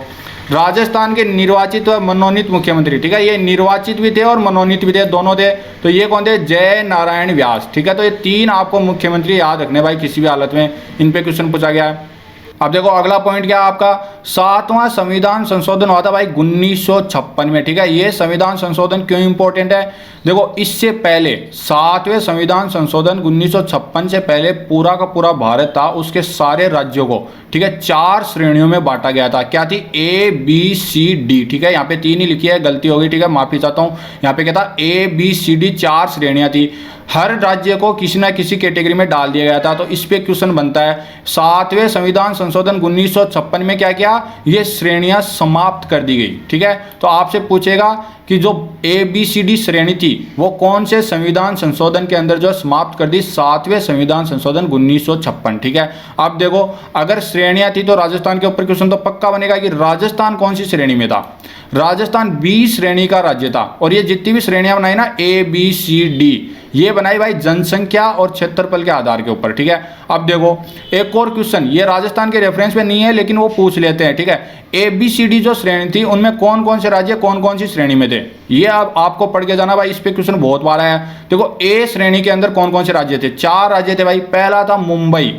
राजस्थान के निर्वाचित व मनोनीत मुख्यमंत्री, ठीक है, ये निर्वाचित भी थे और मनोनीत भी थे, दोनों थे। तो ये कौन थे? जय नारायण व्यास। ठीक है, तो ये 3 आपको मुख्यमंत्री याद रखने भाई, किसी भी हालत में इन पे क्वेश्चन पूछा गया है। अब देखो अगला पॉइंट क्या आपका? 7वां संविधान संशोधन हुआ था भाई 1956 में। ठीक है, ये संविधान संशोधन क्यों इंपॉर्टेंट है? देखो इससे पहले 7वें संविधान संशोधन 1956 से पहले पूरा का पूरा भारत था, उसके सारे राज्यों को, ठीक है, 4 श्रेणियों में बांटा गया था। क्या थी? ABCD। ठीक है, यहाँ पे 3 ही लिखी है, गलती हो गई। ठीक है, माफी चाहता हूँ। यहाँ पे क्या था? ABCD 4 श्रेणियां थी। हर राज्य को किसी ना किसी कैटेगरी में डाल दिया गया था। तो इस पे क्वेश्चन बनता है, 7वें संविधान संशोधन 1956 में क्या किया? ये श्रेणियां समाप्त कर दी गई। ठीक है, तो आपसे पूछेगा कि जो ABCD श्रेणी थी वो कौन से संविधान संशोधन के अंदर जो समाप्त कर दी? 7वें संविधान संशोधन 1956। ठीक है, अब देखो अगर श्रेणियां थी तो राजस्थान के ऊपर क्वेश्चन तो पक्का बनेगा कि राजस्थान कौन सी श्रेणी में था? राजस्थान B श्रेणी का राज्य था। और ये जितनी भी श्रेणियां बनाई ना ABCD, ये बनाई भाई जनसंख्या और क्षेत्रफल के आधार के ऊपर। ठीक है, अब देखो एक और क्वेश्चन, ये राजस्थान के रेफरेंस में नहीं है लेकिन वो पूछ लेते हैं। ठीक है, ABCD जो श्रेणी थी उनमें कौन कौन से राज्य कौन कौन सी श्रेणी में थे, ये अब आपको पढ़ के जाना भाई। इस पे क्वेश्चन बहुत बार आया है। देखो A श्रेणी के अंदर कौन कौन से राज्य थे? 4 राज्य थे भाई। पहला था मुंबई,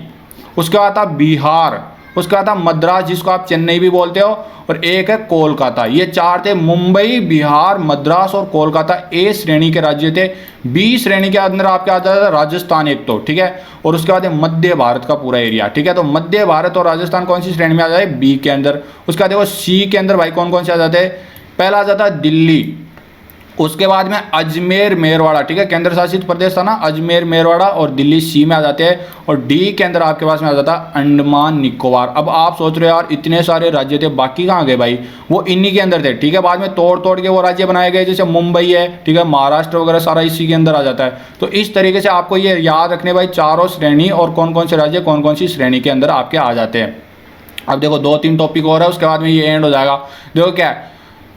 उसके बाद था बिहार, उसके बाद था मद्रास जिसको आप चेन्नई भी बोलते हो, और एक है कोलकाता। ये 4 थे, मुंबई, बिहार, मद्रास और कोलकाता A श्रेणी के राज्य थे। B श्रेणी के अंदर आपके आ जाता है राजस्थान एक तो, ठीक है, और उसके बाद मध्य भारत का पूरा एरिया। ठीक है, तो मध्य भारत और राजस्थान कौन सी श्रेणी में आ जाए? B के अंदर। उसके बाद देखो C के अंदर भाई कौन कौन से आ जाते हैं? पहला आ जाता है दिल्ली, उसके बाद में अजमेर मेरवाड़ा, ठीक है, केंद्र शासित प्रदेश था ना अजमेर मेरवाड़ा, और दिल्ली सी में आ जाते हैं। और डी के अंदर आपके पास में आ जाता है अंडमान निकोबार। अब आप सोच रहे हो यार इतने सारे राज्य थे, बाकी कहाँ गए भाई, वो इन्हीं के अंदर थे, ठीक है। बाद में तोड़ तोड़ के वो राज्य बनाए गए, जैसे मुंबई है, ठीक है, महाराष्ट्र वगैरह सारा इसी के अंदर आ जाता है। तो इस तरीके से आपको ये याद रखने भाई चारों श्रेणी और कौन कौन से राज्य कौन कौन सी श्रेणी के अंदर आपके आ जाते हैं। अब देखो 2-3 टॉपिक और है, उसके बाद में ये एंड हो जाएगा। देखो क्या है,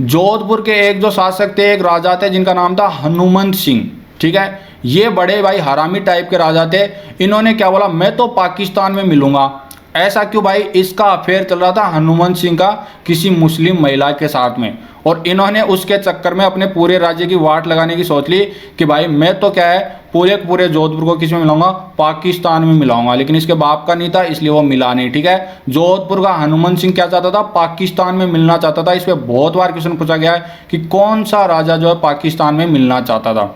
जोधपुर के एक जो शासक थे, एक राजा थे जिनका नाम था हनुमंत सिंह, ठीक है। ये बड़े भाई हरामी टाइप के राजा थे। इन्होंने क्या बोला, मैं तो पाकिस्तान में मिलूंगा। ऐसा क्यों भाई, इसका अफेयर चल रहा था हनुमंत सिंह का किसी मुस्लिम महिला के साथ में, और इन्होंने उसके चक्कर में अपने पूरे राज्य की वाट लगाने की सोच ली कि भाई मैं तो क्या है पूरे जोधपुर को किस में मिलाऊंगा, पाकिस्तान में मिलाऊंगा। लेकिन इसके बाप का नहीं था, इसलिए वो मिला नहीं, ठीक है। जोधपुर का हनुमंत सिंह क्या चाहता था, पाकिस्तान में मिलना चाहता था। इस पर बहुत बार क्वेश्चन पूछा गया है कि कौन सा राजा जो है पाकिस्तान में मिलना चाहता था।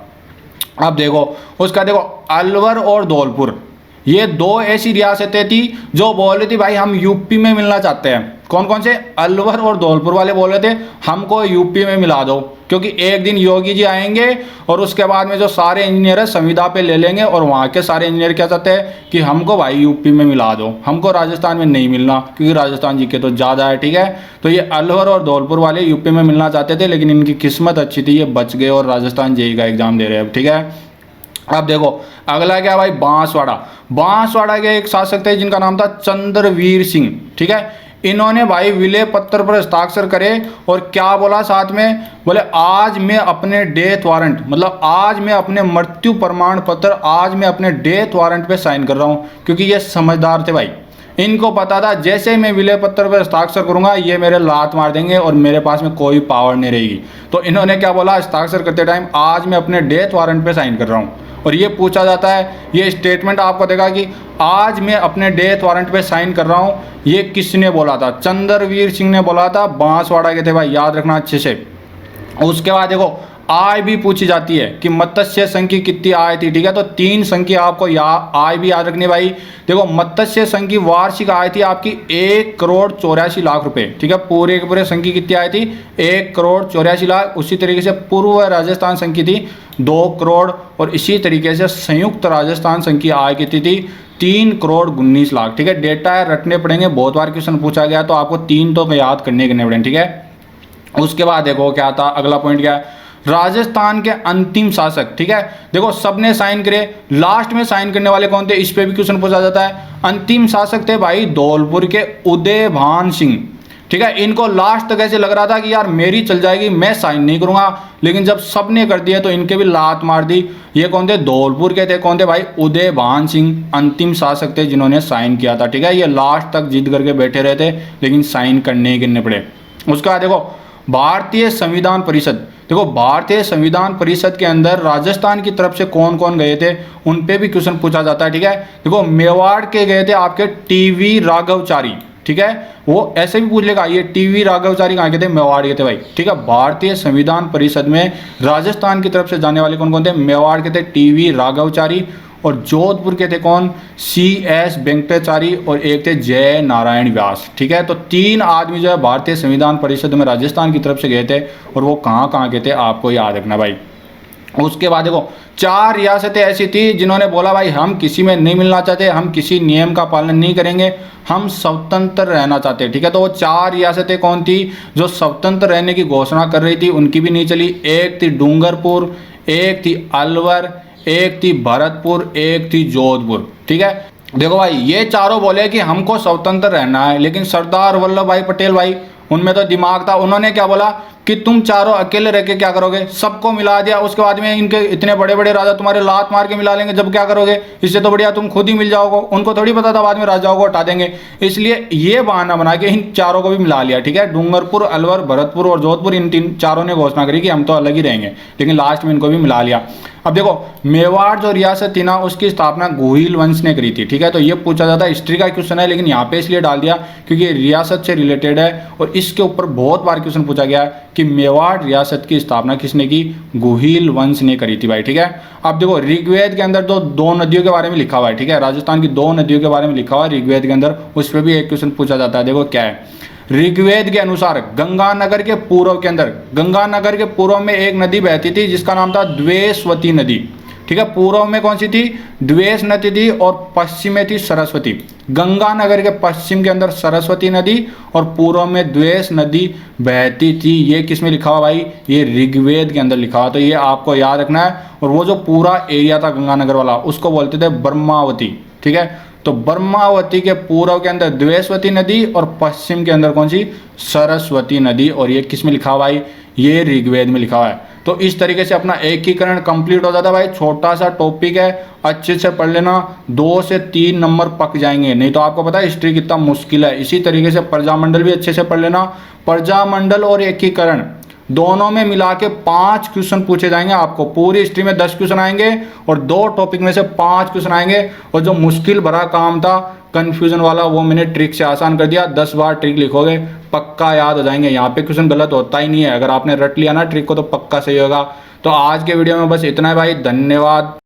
अब देखो उसका, देखो अलवर और धौलपुर, ये दो ऐसी रियासतें थी जो बोल रही थी भाई हम यूपी में मिलना चाहते हैं। कौन कौन से, अलवर और धौलपुर वाले बोल रहे थे हमको यूपी में मिला दो, क्योंकि एक दिन योगी जी आएंगे और उसके बाद में जो सारे इंजीनियर है संविदा पे ले लेंगे, और वहाँ के सारे इंजीनियर क्या चाहते हैं कि हमको भाई यूपी में मिला दो, हमको राजस्थान में नहीं मिलना, क्योंकि राजस्थान जी के तो ज़्यादा है, ठीक है। तो ये अलवर और धौलपुर वाले यूपी में मिलना चाहते थे, लेकिन इनकी किस्मत अच्छी थी, ये बच गए और राजस्थान जेई का एग्जाम दे रहे हैं, ठीक है। अब देखो अगला क्या भाई, बांसवाड़ा। बांसवाड़ा के एक शासक थे जिनका नाम था चंद्रवीर सिंह, ठीक है। इन्होंने भाई विलय पत्र पर हस्ताक्षर करे और क्या बोला साथ में, बोले आज मैं अपने डेथ वारंट, मतलब आज मैं अपने मृत्यु प्रमाण पत्र, आज मैं अपने डेथ वारंट पे साइन कर रहा हूँ। क्योंकि ये समझदार थे भाई, इनको पता था जैसे ही मैं विलय पत्र पर हस्ताक्षर करूंगा ये मेरे लात मार देंगे और मेरे पास में कोई पावर नहीं रहेगी। तो इन्होंने क्या बोला हस्ताक्षर करते टाइम, आज मैं अपने डेथ वारंट पे साइन कर रहा हूँ। और ये पूछा जाता है, ये स्टेटमेंट आपको देगा कि आज मैं अपने डेथ वारंट पे साइन कर रहा हूँ, ये किसने बोला था, चंद्रवीर सिंह ने बोला था, बांसवाड़ा के थे भाई, याद रखना अच्छे से। उसके बाद देखो आय भी पूछी जाती है कि मत्स्य संघ की कितनी आय थी, ठीक है। तो 3 संघ की आपको आय भी याद रखनी भाई। देखो मत्स्य संघ की वार्षिक आय थी आपकी 1,84,00,000 रुपए, ठीक है। पूरे के पूरे संघ की कितनी आय थी, 1,84,00,000। उसी तरीके से पूर्व राजस्थान संघ की थी 2 करोड़, और इसी तरीके से संयुक्त राजस्थान संघ की आय कितनी थी, 3,19,00,000, ठीक है। डेटा रटने पड़ेंगे, बहुत बार क्वेश्चन पूछा गया, तो आपको 3 तो याद करने पड़ेंगे, ठीक है। उसके बाद देखो क्या था, अगला पॉइंट क्या है, राजस्थान के अंतिम शासक, ठीक है। देखो सबने साइन करे, लास्ट में साइन करने वाले कौन थे, इस पे भी क्वेश्चन पूछा जाता है। अंतिम शासक थे भाई धौलपुर के उदयभान सिंह, ठीक है। इनको लास्ट तक ऐसे लग रहा था कि यार मेरी चल जाएगी, मैं साइन नहीं करूंगा, लेकिन जब सबने कर दिया तो इनके भी लात मार दी। ये कौन थे, धौलपुर के थे, कौन थे भाई, उदयभान सिंह अंतिम शासक थे जिन्होंने साइन किया था, ठीक है। ये लास्ट तक जिद करके बैठे रहे थे, लेकिन साइन करने पड़े। उसके बाद देखो भारतीय संविधान परिषद, देखो भारतीय संविधान परिषद के अंदर राजस्थान की तरफ से कौन कौन गए थे, उन पे भी क्वेश्चन पूछा जाता है, ठीक है। देखो मेवाड़ के गए थे आपके टीवी राघवचारी, ठीक है। वो ऐसे भी पूछ लेगा, ये टीवी राघवचारी कहाँ के थे, मेवाड़ के थे भाई, ठीक है। भारतीय संविधान परिषद में राजस्थान की तरफ से जाने वाले कौन कौन थे, मेवाड़ के थे टीवी राघवचारी, और जोधपुर के थे कौन, CS वेंकटाचारी, और एक थे जय नारायण व्यास, ठीक है। तो 3 आदमी जो है भारतीय संविधान परिषद में राजस्थान की तरफ से गए थे, और वो कहाँ कहाँ के थे आपको याद रखना भाई। उसके बाद देखो 4 रियासतें ऐसी थी जिन्होंने बोला भाई हम किसी में नहीं मिलना चाहते, हम किसी नियम का पालन नहीं करेंगे, हम स्वतंत्र रहना चाहते हैं, ठीक है। तो वो 4 रियासतें कौन थी जो स्वतंत्र रहने की घोषणा कर रही थी, उनकी भी नहीं चली। एक थी डूंगरपुर, एक थी अलवर, एक थी भरतपुर, एक थी जोधपुर, ठीक है। देखो भाई ये चारों बोले कि हमको स्वतंत्र रहना है, लेकिन सरदार वल्लभ भाई पटेल भाई उनमें तो दिमाग था, उन्होंने क्या बोला कि तुम चारों अकेले रह के क्या करोगे, सबको मिला दिया, उसके बाद में इनके इतने बड़े बड़े राजा तुम्हारे लात मार के मिला लेंगे, जब क्या करोगे, इससे तो बढ़िया तुम खुद ही मिल जाओगे। उनको थोड़ी पता था बाद में राजाओं को हटा देंगे, इसलिए ये बहाना बना के इन चारों को भी मिला लिया, ठीक है। डूंगरपुर, अलवर, भरतपुर और जोधपुर, इन चारों ने घोषणा करी कि हम तो अलग ही रहेंगे, लेकिन लास्ट में इनको भी मिला लिया। अब देखो मेवाड़ जो रियासत थी ना, उसकी स्थापना गोहिल वंश ने करी थी, ठीक है। तो ये पूछा जाता है, हिस्ट्री का क्वेश्चन है, लेकिन यहाँ पे इसलिए डाल दिया क्योंकि रियासत से रिलेटेड है, और इसके ऊपर बहुत बार क्वेश्चन पूछा गया है कि मेवाड़ रियासत की स्थापना किसने की, गोहिल वंश ने करी थी भाई, ठीक है। अब देखो ऋग्वेद के अंदर तो 2 नदियों के बारे में लिखा हुआ है, ठीक है। राजस्थान की 2 नदियों के बारे में लिखा हुआ है ऋग्वेद के अंदर, उस पर भी एक क्वेश्चन पूछा जाता है। देखो क्या है, ऋग्वेद के अनुसार गंगानगर के पूर्व के अंदर, गंगानगर के पूर्व में एक नदी बहती थी जिसका नाम था द्वेषवती नदी। ठीक है, पूर्व में कौन सी थी? द्वेष नदी थी, और पश्चिम में थी सरस्वती। गंगानगर के पश्चिम के अंदर सरस्वती नदी और पूर्व में द्वेष नदी बहती थी। ये किस में लिखा हुआ भाई? ये ऋग्वेद के अंदर लिखा हुआ। तो ये आपको याद रखना है। और वो जो पूरा एरिया था गंगानगर वाला, उसको बोलते थे ब्रह्मावती। ठीक है, तो ब्रह्मावती के पूर्व के अंदर द्वेषवती नदी और पश्चिम के अंदर कौन सी? सरस्वती नदी। और ये किस में लिखा हुआ भाई? ये ऋग्वेद में लिखा हुआ है। तो इस तरीके से अपना एकीकरण कंप्लीट हो जाता है भाई। छोटा सा टॉपिक है, अच्छे से पढ़ लेना, 2 से 3 नंबर पक जाएंगे। नहीं तो आपको पता है हिस्ट्री कितना मुश्किल है। इसी तरीके से प्रजामंडल भी अच्छे से पढ़ लेना। प्रजामंडल और एकीकरण दोनों में मिला के 5 क्वेश्चन पूछे जाएंगे आपको। पूरी हिस्ट्री में 10 क्वेश्चन आएंगे और 2 टॉपिक में से 5 क्वेश्चन आएंगे। और जो मुश्किल भरा काम था कंफ्यूजन वाला, वो मैंने ट्रिक से आसान कर दिया। 10 बार ट्रिक लिखोगे पक्का याद हो जाएंगे। यहाँ पे क्वेश्चन गलत होता ही नहीं है। अगर आपने रट लिया ना ट्रिक को तो पक्का सही होगा। तो आज के वीडियो में बस इतना है भाई। धन्यवाद।